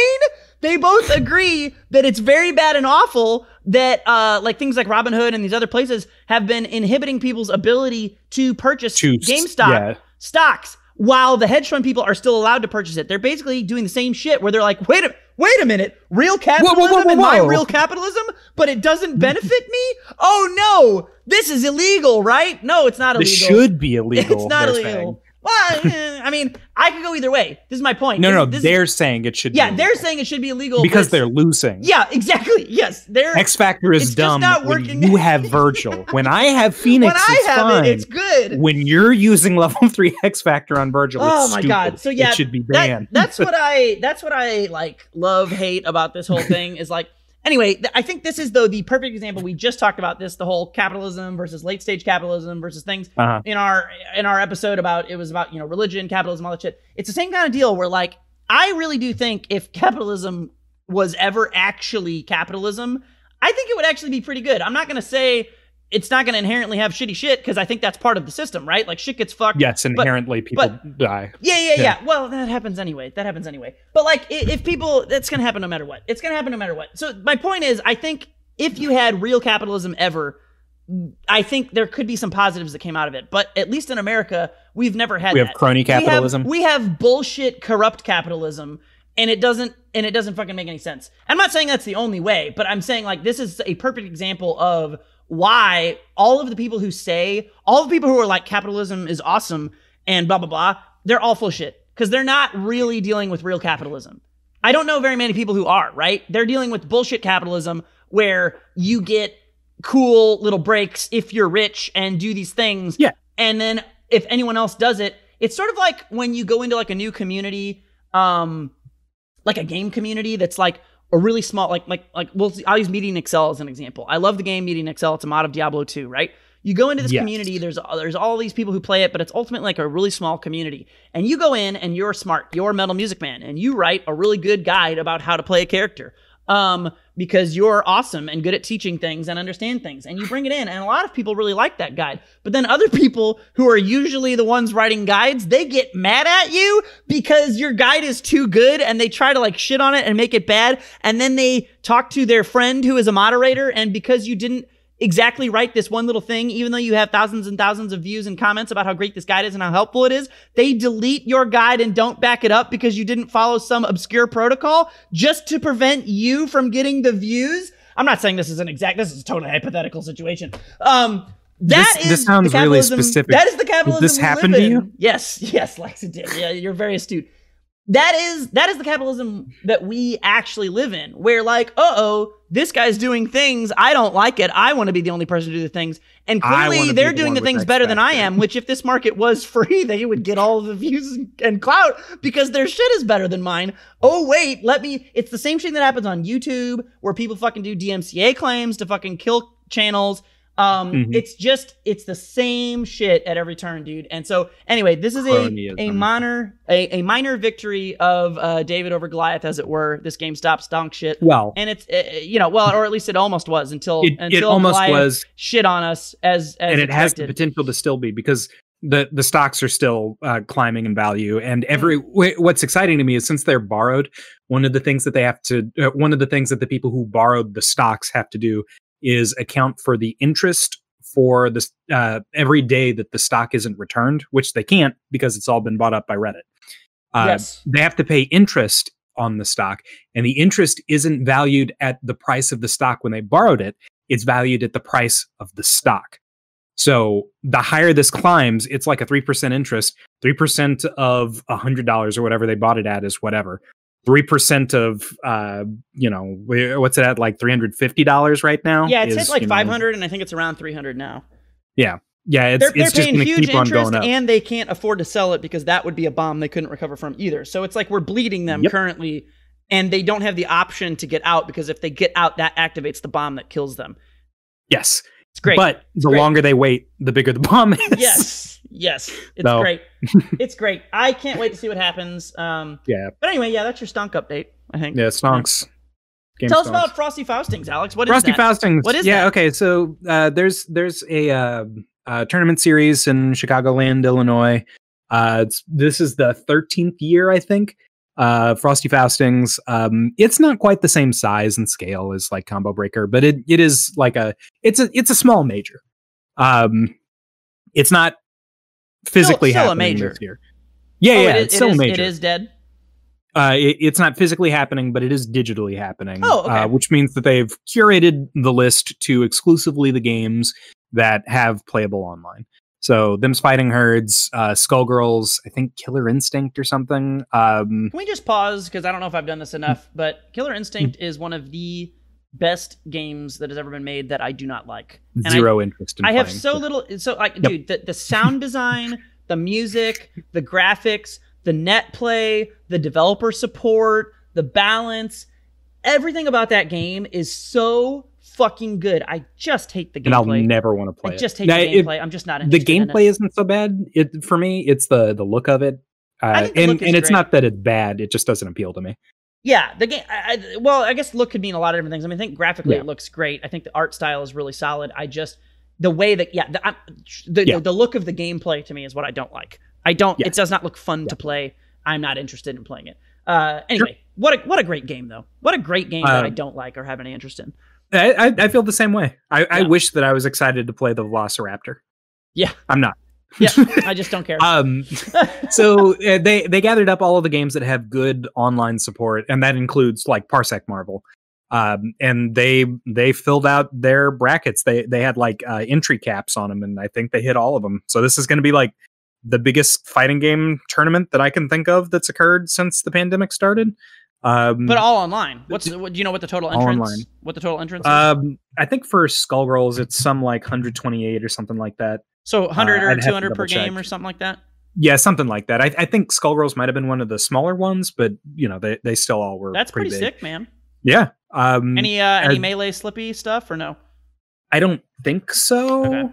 They both agree that it's very bad and awful that like things like Robinhood and these other places have been inhibiting people's ability to purchase GameStop stocks while the hedge fund people are still allowed to purchase it. They're basically doing the same shit where they're like, wait a minute, real capitalism and my real capitalism, but it doesn't benefit me? Oh no, this is illegal, right? No, it's not illegal. This should be illegal. It's not illegal. Well, I mean, I could go either way. This is my point. They're saying it should be illegal. They're saying it should be illegal. Because they're losing. Yeah, exactly. Yes. X Factor is dumb when you have Virgil. When I have Phoenix, it's fine. It's good. When you're using level 3 X Factor on Virgil, it's stupid. God. So yeah, it should be banned. That's what I like love, hate about this whole thing is like, anyway, I think this is though the perfect example. We just talked about this, the whole capitalism versus late stage capitalism versus things in our episode about, it was about, religion, capitalism, all that shit. It's the same kind of deal where like, I really do think if capitalism was ever actually capitalism, I think it would actually be pretty good. I'm not going to say it's not going to inherently have shitty shit because I think that's part of the system, right? Like shit gets fucked. Yes, inherently people die. Yeah. Well, that happens anyway. But like if people, that's going to happen no matter what. It's going to happen no matter what. So my point is, I think if you had real capitalism ever, I think there could be some positives that came out of it. But at least in America, we've never had that. We have crony capitalism. We have bullshit corrupt capitalism. And it doesn't fucking make any sense. I'm not saying that's the only way, but I'm saying like this is a perfect example of why all of the people who are like capitalism is awesome and blah, blah, blah, they're all full shit because they're not really dealing with real capitalism. I don't know very many people who are, right? They're dealing with bullshit capitalism where you get cool little breaks if you're rich and do these things. Yeah. And then if anyone else does it, it's sort of like when you go into like a new community, like a game community that's like a really small, I'll use Meeting Excel as an example. I love the game Meeting Excel. It's a mod of Diablo 2, right? You go into this community, there's all these people who play it, but it's ultimately like a really small community. And you go in and you're smart, you're MetalMusicMan, and you write a really good guide about how to play a character. Because you're awesome and good at teaching things and understand things, and you bring it in, and a lot of people really like that guide. But then other people who are usually the ones writing guides, they get mad at you because your guide is too good, and they try to like shit on it and make it bad, and then they talk to their friend who is a moderator, and because you didn't exactly write this one little thing, even though you have thousands and thousands of views and comments about how great this guide is and how helpful it is, they delete your guide and don't back it up because you didn't follow some obscure protocol just to prevent you from getting the views. I'm not saying this is this is a totally hypothetical situation. This sounds really specific. That is the capitalism. Did this happen to you? Yes, Lex, it did. Yeah, you're very astute. That is the capitalism that we actually live in, where like, this guy's doing things, I don't like it, I want to be the only person to do the things, and clearly they're doing the things better than I am, which if this market was free, they would get all of the views and clout because their shit is better than mine. Oh wait, it's the same shit that happens on YouTube, where people fucking do DMCA claims to fucking kill channels. It's the same shit at every turn, dude. And so anyway, this is a minor victory of David over Goliath, as it were, this GameStop stonk shit. Well, and it's or at least it almost was until almost Goliath was shit on us as and it has the potential to still be, because the stocks are still climbing in value, and what's exciting to me is, since they're borrowed, one of the things that the people who borrowed the stocks have to do is account for the interest for this every day that the stock isn't returned, which they can't because it's all been bought up by Reddit. Yes. They have to pay interest on the stock, and the interest isn't valued at the price of the stock when they borrowed it. It's valued at the price of the stock. So the higher this climbs, it's like a 3% interest. 3% of $100 or whatever they bought it at is whatever. 3% of, what's it at? Like $350 right now? Yeah, it's hit like 500, and I think it's around 300 now. Yeah. Yeah, they're just paying huge interest, on and they can't afford to sell it because that would be a bomb they couldn't recover from either. So it's like we're bleeding them currently, and they don't have the option to get out because if they get out, that activates the bomb that kills them. Yes. It's great. But the longer they wait, the bigger the bomb is. Yes. It's great. It's great. I can't wait to see what happens. But anyway, that's your stonk update, I think. Yeah, stonks. Tell us about Frosty Faustings, Alex. What is Frosty that? Faustings. What is that? Okay. So there's a tournament series in Chicagoland, Illinois. This is the 13th year, I think. Frosty Faustings. It's not quite the same size and scale as like Combo Breaker, but it is like it's a small major. It's not physically still happening a major this year. It's still a major. It is dead. It's not physically happening, but it is digitally happening. Oh, okay. Which means that they've curated the list to exclusively the games that have playable online. So Them's Fighting Herds, Skullgirls, I think Killer Instinct or something. Can we just pause? Because I don't know if I've done this enough, but Killer Instinct is one of the best games that has ever been made that I do not like. And Zero interest in I playing. have so little. So, like, dude, the sound design, the music, the graphics, the net play, the developer support, the balance, everything about that game is so fucking good. I just hate the gameplay. And I'll never want to play it. I just hate the gameplay. I'm just not interested in it. The gameplay isn't so bad. For me, it's the look of it. And it's not that it's bad. It just doesn't appeal to me. Yeah, the game. I guess look could mean a lot of different things. I mean, I think graphically it looks great. I think the art style is really solid. I just the way that the look of the gameplay to me is what I don't like. It does not look fun to play. I'm not interested in playing it. Anyway, what a great game though. What a great game that I don't like or have any interest in. I feel the same way. I wish that I was excited to play the Velociraptor. Yeah, I'm not. Yeah, I just don't care. So they gathered up all of the games that have good online support, and that includes like Parsec Marvel. And they filled out their brackets. They had like entry caps on them, and I think they hit all of them. So this is going to be like the biggest fighting game tournament that I can think of that's occurred since the pandemic started. But all online. Do you know what the total entrance? Online. What the total entrance is? I think for Skullgirls it's some like 128 or something like that. So 100 or 200 per game or something like that? Yeah, something like that. I think Skullgirls might have been one of the smaller ones, but you know, they still all were. That's pretty big. Sick, man. Yeah. Any melee slippy stuff or no? I don't think so. Okay.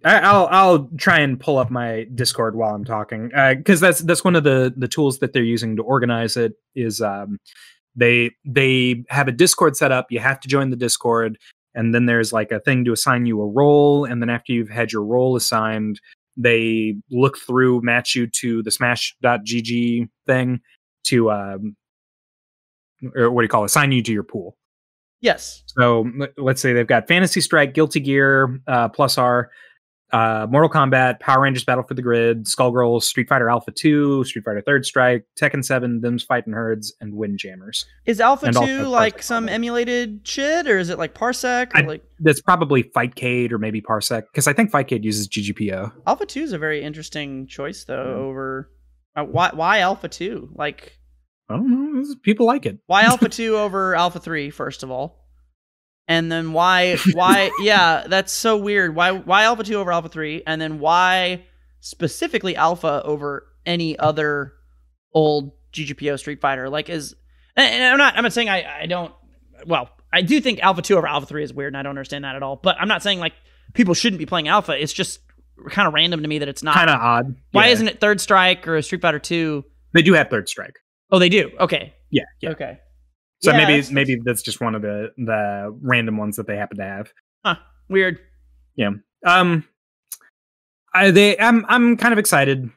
I'll try and pull up my Discord while I'm talking, because that's one of the tools that they're using to organize it. Is they have a Discord set up. You have to join the Discord, and then there's like a thing to assign you a role, and then after you've had your role assigned, they look through, match you to the Smash.gg thing to or what do you call it? Assign you to your pool. Yes. So let's say they've got Fantasy Strike, Guilty Gear, Plus R, Mortal Kombat, Power Rangers Battle for the Grid, Skullgirls, Street Fighter Alpha 2, Street Fighter Third Strike, Tekken 7, Them's Fighting Herds, and Windjammers. Is Alpha 2 like some emulated shit, or is it like Parsec? Or that's probably Fightcade or maybe Parsec, because I think Fightcade uses GGPO. Alpha 2 is a very interesting choice, though, over... why Alpha 2? Like... I don't know. People like it. Why Alpha 2 over Alpha 3, first of all? And then why yeah, that's so weird. Why Alpha 2 over Alpha 3? And then why specifically Alpha over any other old GGPO Street Fighter? Like and I'm not saying I don't, well, I do think Alpha 2 over Alpha 3 is weird and I don't understand that at all. But I'm not saying like people shouldn't be playing Alpha. It's just kind of random to me that it's not. Kind of odd. Why isn't it Third Strike or Street Fighter 2? They do have Third Strike. Oh, they do? Okay. Yeah. Okay. So maybe that's just one of the random ones that they happen to have. Huh. Weird. Yeah. I'm kind of excited.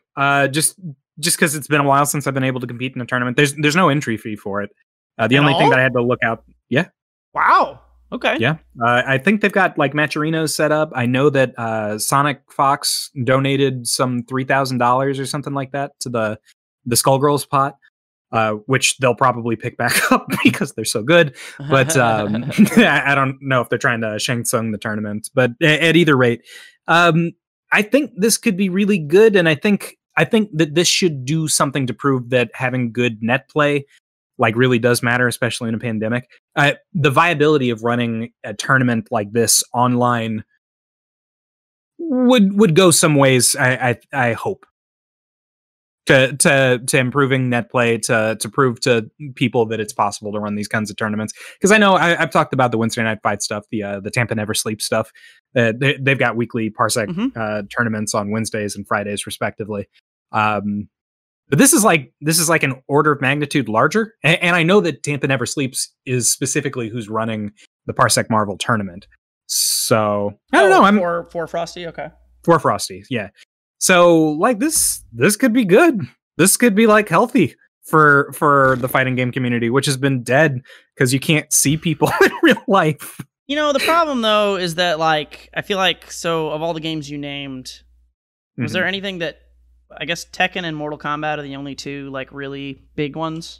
Just because it's been a while since I've been able to compete in a tournament. There's no entry fee for it. The only thing that I had to look out. Yeah. Wow. Okay. Yeah. I think they've got like matcherinos set up. I know that Sonic Fox donated some $3,000 or something like that to the Skullgirls pot. Which they'll probably pick back up because they're so good. But I don't know if they're trying to Shang Tsung the tournament. But at either rate, I think this could be really good. And I think that this should do something to prove that having good net play like really does matter, especially in a pandemic. The viability of running a tournament like this online would go some ways, I hope. To improving net play, to prove to people that it's possible to run these kinds of tournaments. Because I know I've talked about the Wednesday Night Fight stuff, the Tampa Never Sleep stuff. They've got weekly Parsec tournaments on Wednesdays and Fridays, respectively. But this is like an order of magnitude larger. And I know that Tampa Never Sleeps is specifically who's running the Parsec Marvel tournament. So I don't know. For Frosty, okay. For Frosty, yeah. So like this could be good. This could be like healthy for the fighting game community, which has been dead because you can't see people in real life. You know, the problem though is that like I feel like so of all the games you named, was there anything that I guess Tekken and Mortal Kombat are the only two like really big ones?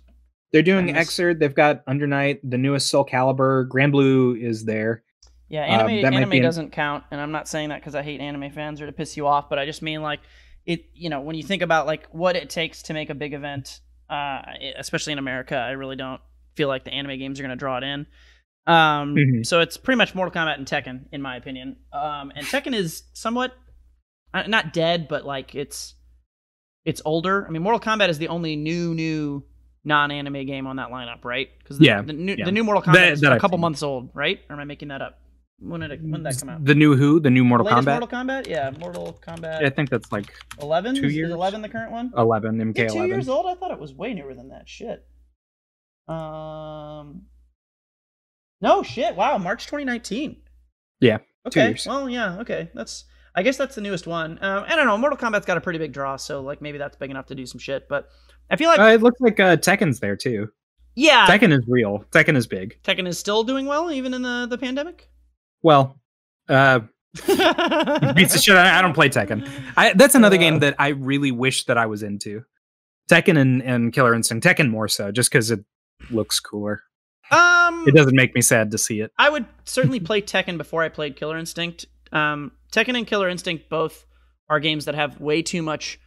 They're doing Xrd. They've got Under Night, the newest Soul Calibur, Grand Blue is there. Yeah, anime doesn't count, and I'm not saying that because I hate anime fans or to piss you off, but I just mean like it. You know, when you think about like what it takes to make a big event, especially in America, I really don't feel like the anime games are going to draw it in. So it's pretty much Mortal Kombat and Tekken, in my opinion. And Tekken is somewhat not dead, but like it's older. I mean, Mortal Kombat is the only new non-anime game on that lineup, right? Because the new Mortal Kombat is a couple months old, right? Or am I making that up? When did that come out? The new Mortal Kombat? Mortal Kombat? Yeah, Mortal Kombat. Yeah, I think that's like 11? 2 years. Is 11 the current one? 11, MK11. 2 years old? I thought it was way newer than that. Shit. No, shit. Wow, March 2019. Yeah, okay. 2 years. Well, yeah, okay. I guess that's the newest one. I don't know. Mortal Kombat's got a pretty big draw, so like maybe that's big enough to do some shit. But I feel like it looks like Tekken's there too. Yeah, Tekken is real. Tekken is big. Tekken is still doing well, even in the pandemic. Well, beats the shit. I don't play Tekken. That's another game that I really wish that I was into. Tekken and Killer Instinct. Tekken more so, just because it looks cooler. It doesn't make me sad to see it. I would certainly play Tekken before I played Killer Instinct. Tekken and Killer Instinct both are games that have way too much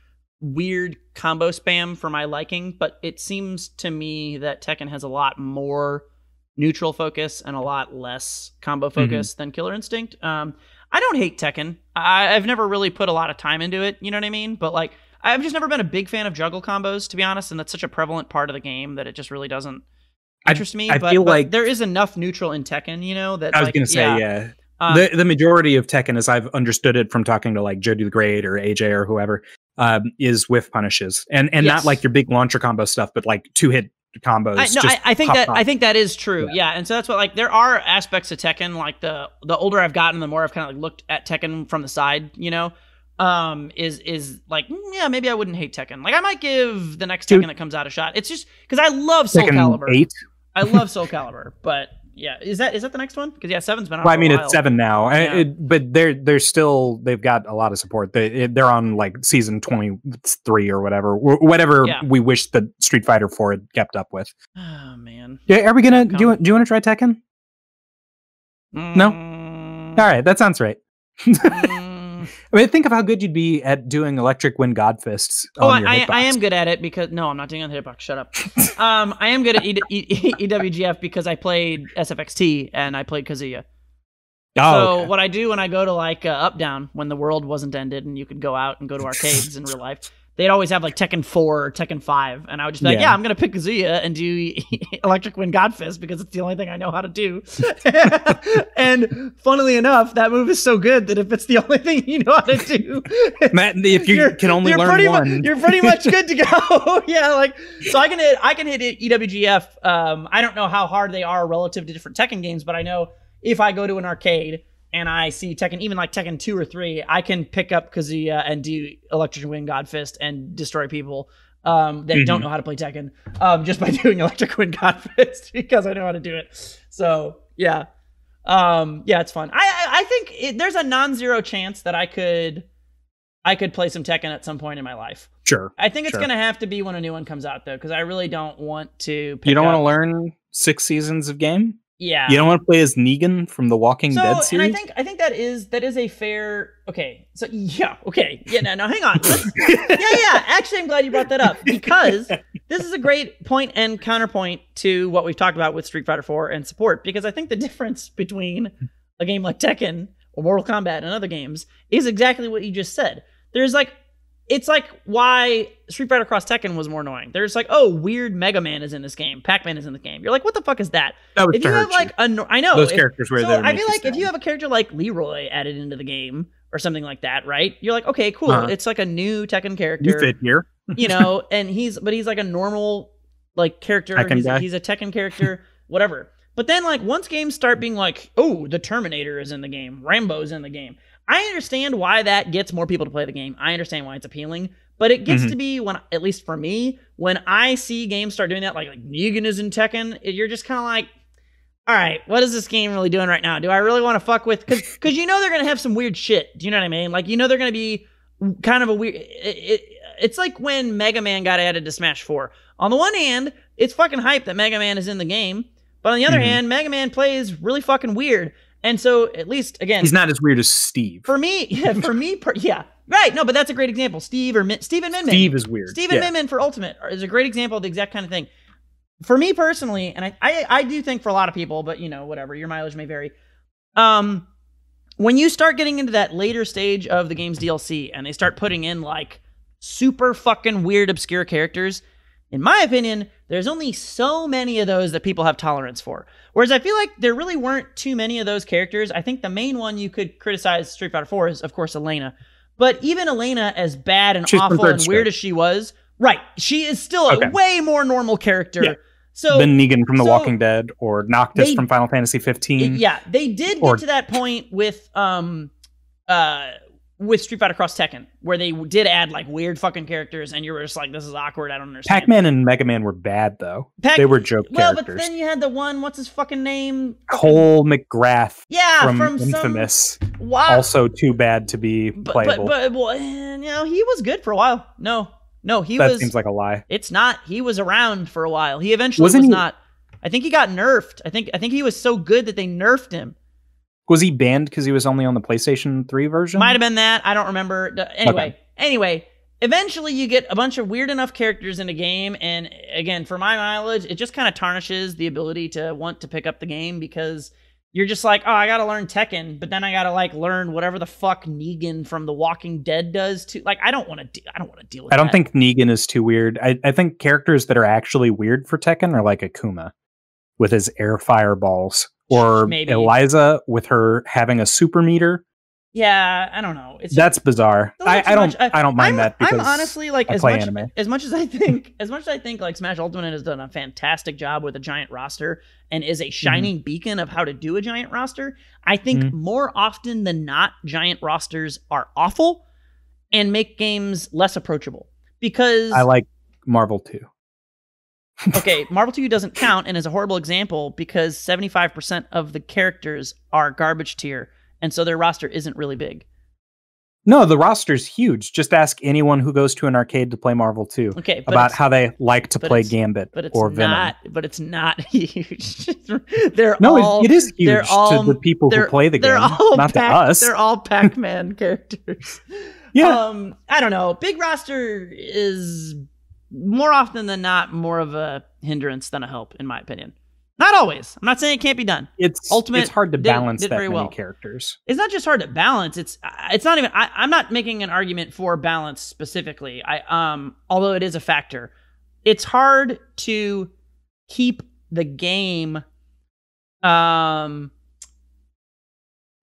weird combo spam for my liking, but it seems to me that Tekken has a lot more neutral focus and a lot less combo focus than Killer Instinct. I don't hate Tekken. I've never really put a lot of time into it, you know what I mean? But like, I've just never been a big fan of juggle combos, to be honest, and that's such a prevalent part of the game that it just really doesn't interest me. I feel like there is enough neutral in Tekken, you know, that I was going to say, yeah. The majority of Tekken, as I've understood it from talking to like Jody the Great or AJ or whoever, is whiff punishes and not like your big launcher combo stuff, but like 2-hit combos. I think that is true. Yeah. And so that's what, like, there are aspects of Tekken, like the older I've gotten, the more I've kind of like looked at Tekken from the side, you know, is like, yeah, maybe I wouldn't hate Tekken. Like I might give the next Tekken that comes out a shot. It's just because I love Soul Calibur. 8? I love Soul Calibur, but yeah, is that the next one? Because 7's been out. Well, I mean, for a while. It's 7 now, but they're still, they've got a lot of support. They're on like season 23 or whatever we wish that Street Fighter 4 had kept up with. Oh man. Yeah, are we gonna do you want to try Tekken? No. All right, that sounds right. I mean, think of how good you'd be at doing Electric Wind God Fists. I am good at it because I'm not doing it on the hitbox. Shut up. I am good at EWGF because I played SFXT and I played Kazuya. What I do when I go to like Up Down when the world wasn't ended and you could go out and go to arcades in real life, they'd always have like Tekken 4 or Tekken 5, and I would just be like, I'm gonna pick Kazuya and do Electric Wind God Fist because it's the only thing I know how to do. And funnily enough, that move is so good that if it's the only thing you know how to do, Matt, if you can only learn one, you're pretty much good to go. Yeah, like so I can hit EWGF. I don't know how hard they are relative to different Tekken games, but I know if I go to an arcade and I see Tekken, even like Tekken 2 or 3, I can pick up Kazuya and do Electric Wind God Fist and destroy people that don't know how to play Tekken just by doing Electric Wind God Fist because I know how to do it. So, yeah. Yeah, it's fun. I think there's a non-zero chance that I could play some Tekken at some point in my life. Sure. I think it's going to have to be when a new one comes out, though, because I really don't want to pick You don't up... want to learn 6 seasons of game? Yeah. You don't want to play as Negan from the Walking Dead series? And I think that is a fair... Okay. So, yeah. Okay. Yeah, no, hang on. Yeah. Actually, I'm glad you brought that up, because this is a great point and counterpoint to what we've talked about with Street Fighter 4 and support, because I think the difference between a game like Tekken or Mortal Kombat and other games is exactly what you just said. There's like... It's like why Street Fighter Cross Tekken was more annoying. There's like, oh, weird Mega Man is in this game. Pac-Man is in the game. You're like, what the fuck is that? That was if you have like I know those characters were there. I feel like if you have a character like Leroy added into the game or something like that, right? You're like, okay, cool. It's like a new Tekken character. You fit here. And he's like a normal like character. He's a Tekken character, whatever. But then like once games start being like, oh, the Terminator is in the game, Rambo's in the game. I understand why that gets more people to play the game. I understand why it's appealing, but it gets to be when, at least for me, when I see games start doing that, like Negan is in Tekken, you're just kind of like, all right, what is this game really doing right now? Do I really want to fuck with? Because you know they're gonna have some weird shit. Do you know what I mean? Like, you know they're gonna be kind of a weird. It's like when Mega Man got added to Smash 4. On the one hand, it's fucking hype that Mega Man is in the game, but on the other hand, Mega Man plays really fucking weird. And so, at least, again... He's not as weird as Steve. For me, yeah. Right, no, but that's a great example. Steve and Min Min. Steve is weird. Steve and Min Min for Ultimate is a great example of the exact kind of thing. For me personally, and I do think for a lot of people, but, you know, whatever, your mileage may vary. When you start getting into that later stage of the game's DLC, and they start putting in, like, super fucking weird, obscure characters... In my opinion, there's only so many of those that people have tolerance for. Whereas I feel like there really weren't too many of those characters. I think the main one you could criticize Street Fighter 4 is, of course, Elena. But even Elena, as bad and awful and weird as she was, right, she is still a way more normal character. Yeah. So than Negan from The Walking Dead or Noctis from Final Fantasy 15. Yeah, they did get to that point with Street Fighter Cross Tekken, where they did add like weird fucking characters, and you were just like, "This is awkward. I don't understand." Pac-Man and Mega Man were bad though. They were joke characters. But then you had the one, what's his fucking name? Cole McGrath. Yeah, from Infamous. Also too bad to be playable. But you know, he was good for a while. No, he that was. That seems like a lie. It's not. He was around for a while. He eventually was not. I think he got nerfed. I think he was so good that they nerfed him. Was he banned because he was only on the PlayStation 3 version? Might have been that. I don't remember. Anyway, eventually you get a bunch of weird enough characters in a game, and again, for my mileage, it just kind of tarnishes the ability to want to pick up the game, because you're just like, oh, I gotta learn Tekken, but then I gotta like learn whatever the fuck Negan from The Walking Dead does too. Like, I don't want to deal with that. I don't think Negan is too weird. I think characters that are actually weird for Tekken are like Akuma with his air fireballs. Or maybe Eliza with her having a super meter. Yeah, I don't know. That's bizarre. I don't mind that because I'm honestly like as much as I think like Smash Ultimate has done a fantastic job with a giant roster and is a shining beacon of how to do a giant roster. I think more often than not, giant rosters are awful and make games less approachable. Because I like Marvel 2. Okay, Marvel 2 doesn't count and is a horrible example because 75% of the characters are garbage tier, and so their roster isn't really big. No, the roster's huge. Just ask anyone who goes to an arcade to play Marvel 2 about how they like to play Gambit or Venom. But it's not huge. It is huge to the people who play the game, not to us. They're all Pac-Man characters. Yeah. I don't know. Big roster is... more often than not, more of a hindrance than a help, in my opinion. Not always. I'm not saying it can't be done. It's hard to balance that many characters. It's not just hard to balance. It's not even. I'm not making an argument for balance specifically. Although it is a factor, it's hard to keep the game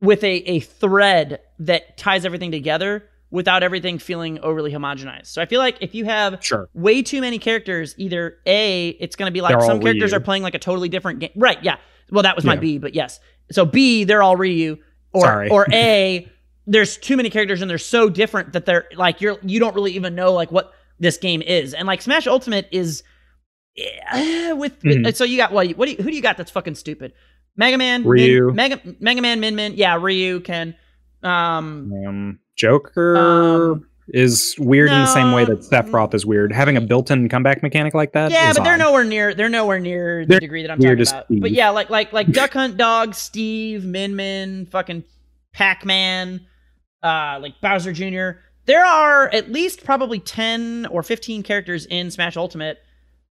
with a thread that ties everything together, without everything feeling overly homogenized. So I feel like if you have way too many characters, either A, it's going to be like some characters are playing like a totally different game. Right, yeah. Well, that was my B, but yes. So B, they're all Ryu. Or A, there's too many characters and they're so different that they're like, you don't really even know like what this game is. And like Smash Ultimate is so you got who do you got that's fucking stupid? Mega Man, Ryu, Mega Man, Min, yeah, Ryu can. Joker is weird in the same way that Sephiroth is weird. Having a built-in comeback mechanic like that, yeah, is but they're odd. nowhere near the degree that I'm talking about. But yeah, like Duck Hunt Dog, Steve, Min, fucking Pac-Man, like Bowser Jr. There are at least probably 10 or 15 characters in Smash Ultimate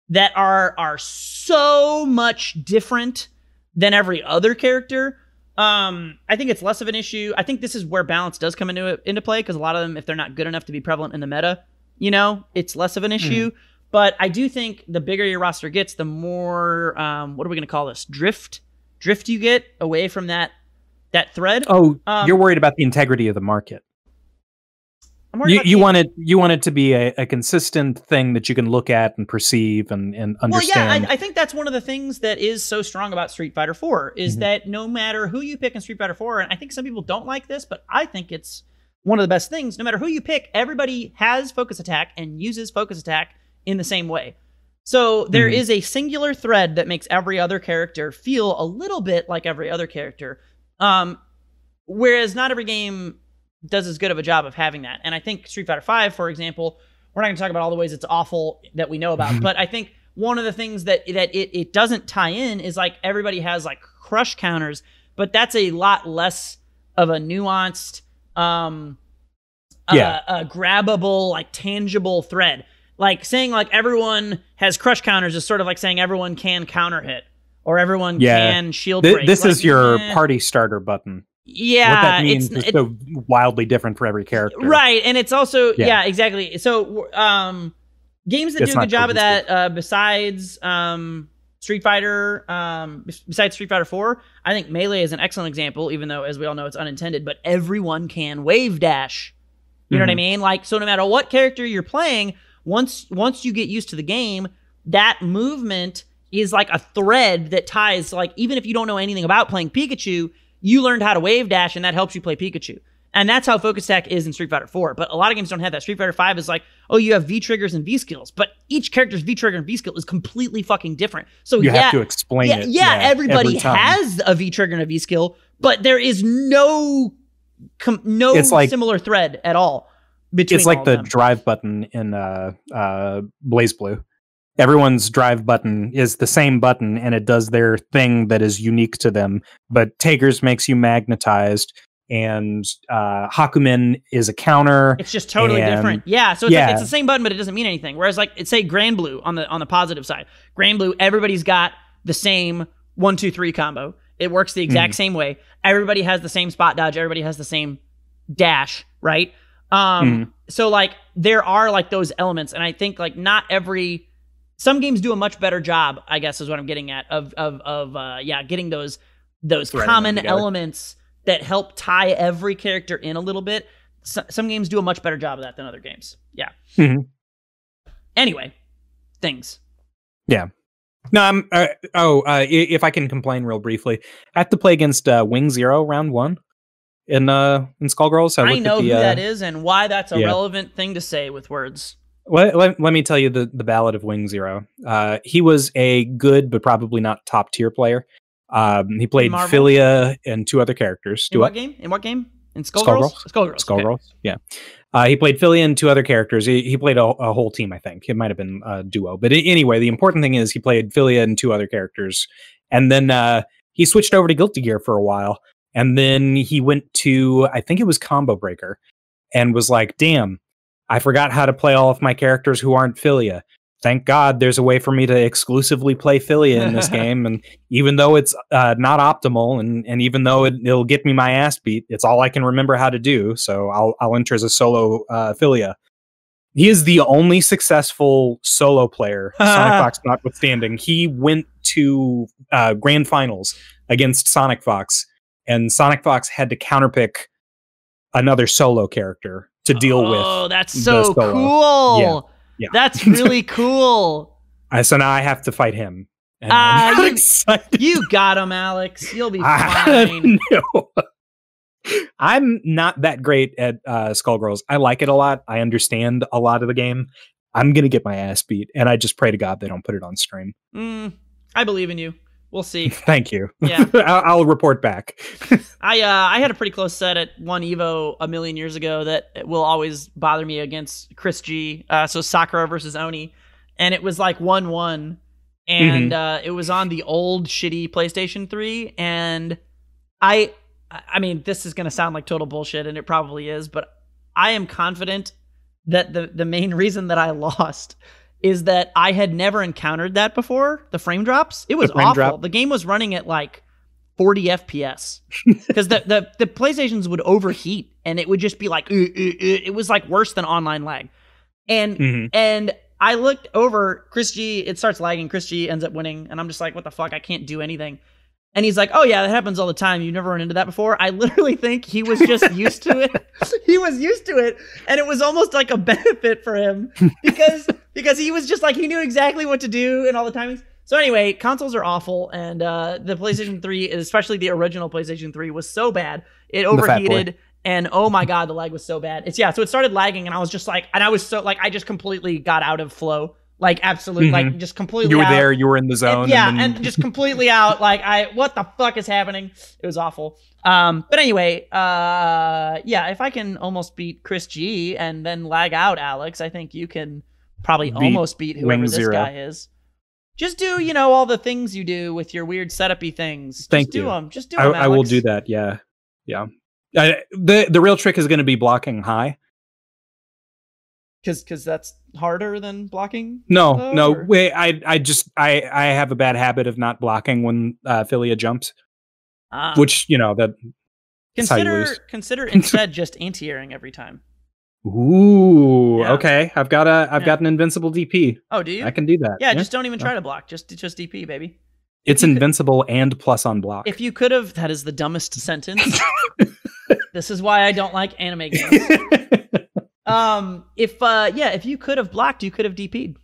that are so much different than every other character. I think it's less of an issue. I think this is where balance does come into play, because a lot of them, if they're not good enough to be prevalent in the meta, it's less of an issue. But I do think the bigger your roster gets, the more what are we going to call this? Drift you get away from that thread. Oh, you're worried about the integrity of the market. You want it to be a consistent thing that you can look at and perceive and understand. Well, yeah, I think that's one of the things that is so strong about Street Fighter 4 is that no matter who you pick in Street Fighter 4, and I think some people don't like this, but I think it's one of the best things. No matter who you pick, everybody has focus attack and uses focus attack in the same way. So there is a singular thread that makes every other character feel a little bit like every other character. Whereas not every game does as good of a job of having that. And I think Street Fighter 5, for example, we're not going to talk about all the ways it's awful that we know about, but I think one of the things that it doesn't tie in is like everybody has like crush counters, but that's a lot less of a nuanced, grabbable, like tangible thread. Like saying like everyone has crush counters is sort of like saying everyone can counter hit or everyone can shield break. This is your party starter button. Yeah, what that means is so wildly different for every character, right? And it's also exactly. So, games that do a good job of that, besides Street Fighter, besides Street Fighter 4, I think Melee is an excellent example. Even though, as we all know, it's unintended, but everyone can wave dash. You know what I mean? Like, so no matter what character you're playing, once you get used to the game, that movement is like a thread that ties. Like, even if you don't know anything about playing Pikachu, you learned how to wave dash, and that helps you play Pikachu. And that's how focus attack is in Street Fighter 4. But a lot of games don't have that. Street Fighter 5 is like, oh, you have V triggers and V skills, but each character's V trigger and V skill is completely fucking different. So you have to explain it. Yeah, everybody has a V trigger and a V skill, but there is no similar thread at all between. It's like the drive button in BlazBlue. Everyone's drive button is the same button, and it does their thing that is unique to them. But Tager's makes you magnetized, and Hakumen is a counter. It's just totally different. Yeah, so it's like it's the same button, but it doesn't mean anything. Whereas, like, say Grand Blue on the positive side, Grand Blue, everybody's got the same 1-2-3 combo. It works the exact same way. Everybody has the same spot dodge. Everybody has the same dash, right? So like there are like those elements, and I think like not every. Some games do a much better job, I guess is what I'm getting at, of getting those common elements that help tie every character in a little bit. Some games do a much better job of that than other games. Yeah. Anyway, things. Yeah. No, if I can complain real briefly, I have to play against Wing Zero round 1 in Skullgirls. I know who that is and why that's a relevant thing to say with words. Let me tell you the ballad of Wing Zero. He was a good but probably not top tier player. He played Philia and 2 other characters. In what game? In Skullgirls? Skullgirls. Okay. Yeah. He played Philia and 2 other characters. He played a whole team, I think. It might have been a duo. But anyway, the important thing is he played Philia and 2 other characters. And then he switched over to Guilty Gear for a while. And then he went to, I think it was Combo Breaker, and was like, damn, I forgot how to play all of my characters who aren't Philia. Thank God there's a way for me to exclusively play Philia in this game. And even though it's not optimal, and even though it'll get me my ass beat, it's all I can remember how to do. So I'll enter as a solo Philia. He is the only successful solo player, Sonic Fox notwithstanding. He went to grand finals against Sonic Fox, and Sonic Fox had to counterpick another solo character to deal with. Oh, that's so cool. Yeah. That's really cool. So now I have to fight him. And I'm excited. You got him, Alex. You'll be fine. No. I'm not that great at Skullgirls. I like it a lot. I understand a lot of the game. I'm going to get my ass beat, and I just pray to God they don't put it on stream. I believe in you. We'll see. Thank you. Yeah. I'll report back. I had a pretty close set at one Evo a million years ago that will always bother me against Chris G. So Sakura versus Oni. And it was like 1-1. And it was on the old shitty PlayStation 3. And I mean, this is going to sound like total bullshit, and it probably is, but I am confident that the main reason that I lost is that I had never encountered that before, the frame drops. It was awful. The game was running at like 40 FPS because the PlayStations would overheat, and it would just be like, it was like worse than online lag. And I looked over, Chris G, it starts lagging, Chris G ends up winning, and I'm just like, what the fuck, I can't do anything. And he's like, oh yeah, that happens all the time. You've never run into that before? I literally think he was just used to it. He was used to it, and it was almost like a benefit for him because he was just like, he knew exactly what to do and all the timings. So anyway, consoles are awful, and the PlayStation 3, especially the original PlayStation 3, was so bad. It overheated, and oh my god, the lag was so bad. So it started lagging, and I was just like, and I was so like, I just completely got out of flow. Like, absolutely, like, just completely You were out. there, you were in the zone. And just completely out. Like, what the fuck is happening? It was awful. But anyway, yeah, if I can almost beat Chris G and then lag out Alex, I think you can probably almost beat whoever this guy is. Just do, all the things you do with your weird setup-y things. Thank you. Just do them, Alex. I will do that, yeah. The real trick is going to be blocking high. Because that's harder than blocking? No. Wait, I have a bad habit of not blocking when Philia jumps. Which, that consider instead just anti-airing every time. Ooh, yeah. Okay. I've got an invincible DP. Oh, do you? I can do that. Yeah, just don't even try to block. Just DP, baby. It's invincible and plus on block. If you could have, that is the dumbest sentence. This is why I don't like anime games. If you could have blocked, you could have DP'd.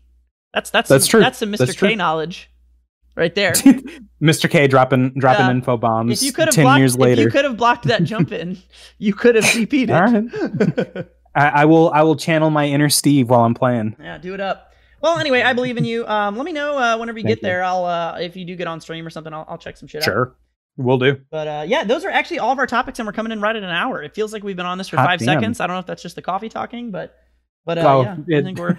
That's true. That's some Mr. K knowledge right there. Mr. K dropping info bombs. If you could have 10 years later. If you could have blocked that jump in, you could have DP'd it. All right. I will channel my inner Steve while I'm playing. Yeah, do it up. Well, anyway, I believe in you. Let me know whenever you get there. I'll if you do get on stream or something, I'll check some shit out. Sure. Will do. But yeah, those are actually all of our topics, and we're coming in right at an hour. It feels like we've been on this for 5 seconds. I don't know if that's just the coffee talking, but I think we're...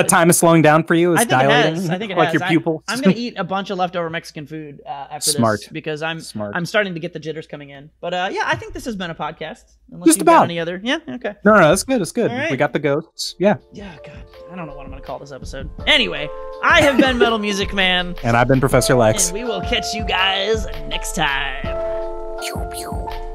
time is slowing down for you? It's dilating? I think it like has. Your pupils? I'm going to eat a bunch of leftover Mexican food after this because I'm starting to get the jitters coming in. But yeah, I think this has been a podcast. Unless just you've about. Got any other... Yeah, okay. No, that's good. It's good. Right. We got the ghosts. Yeah. Yeah, God. I don't know what I'm going to call this episode. Anyway, I have been MetalMusicMan. And I've been Professor Lex. And we will catch you guys next time. Pew, pew.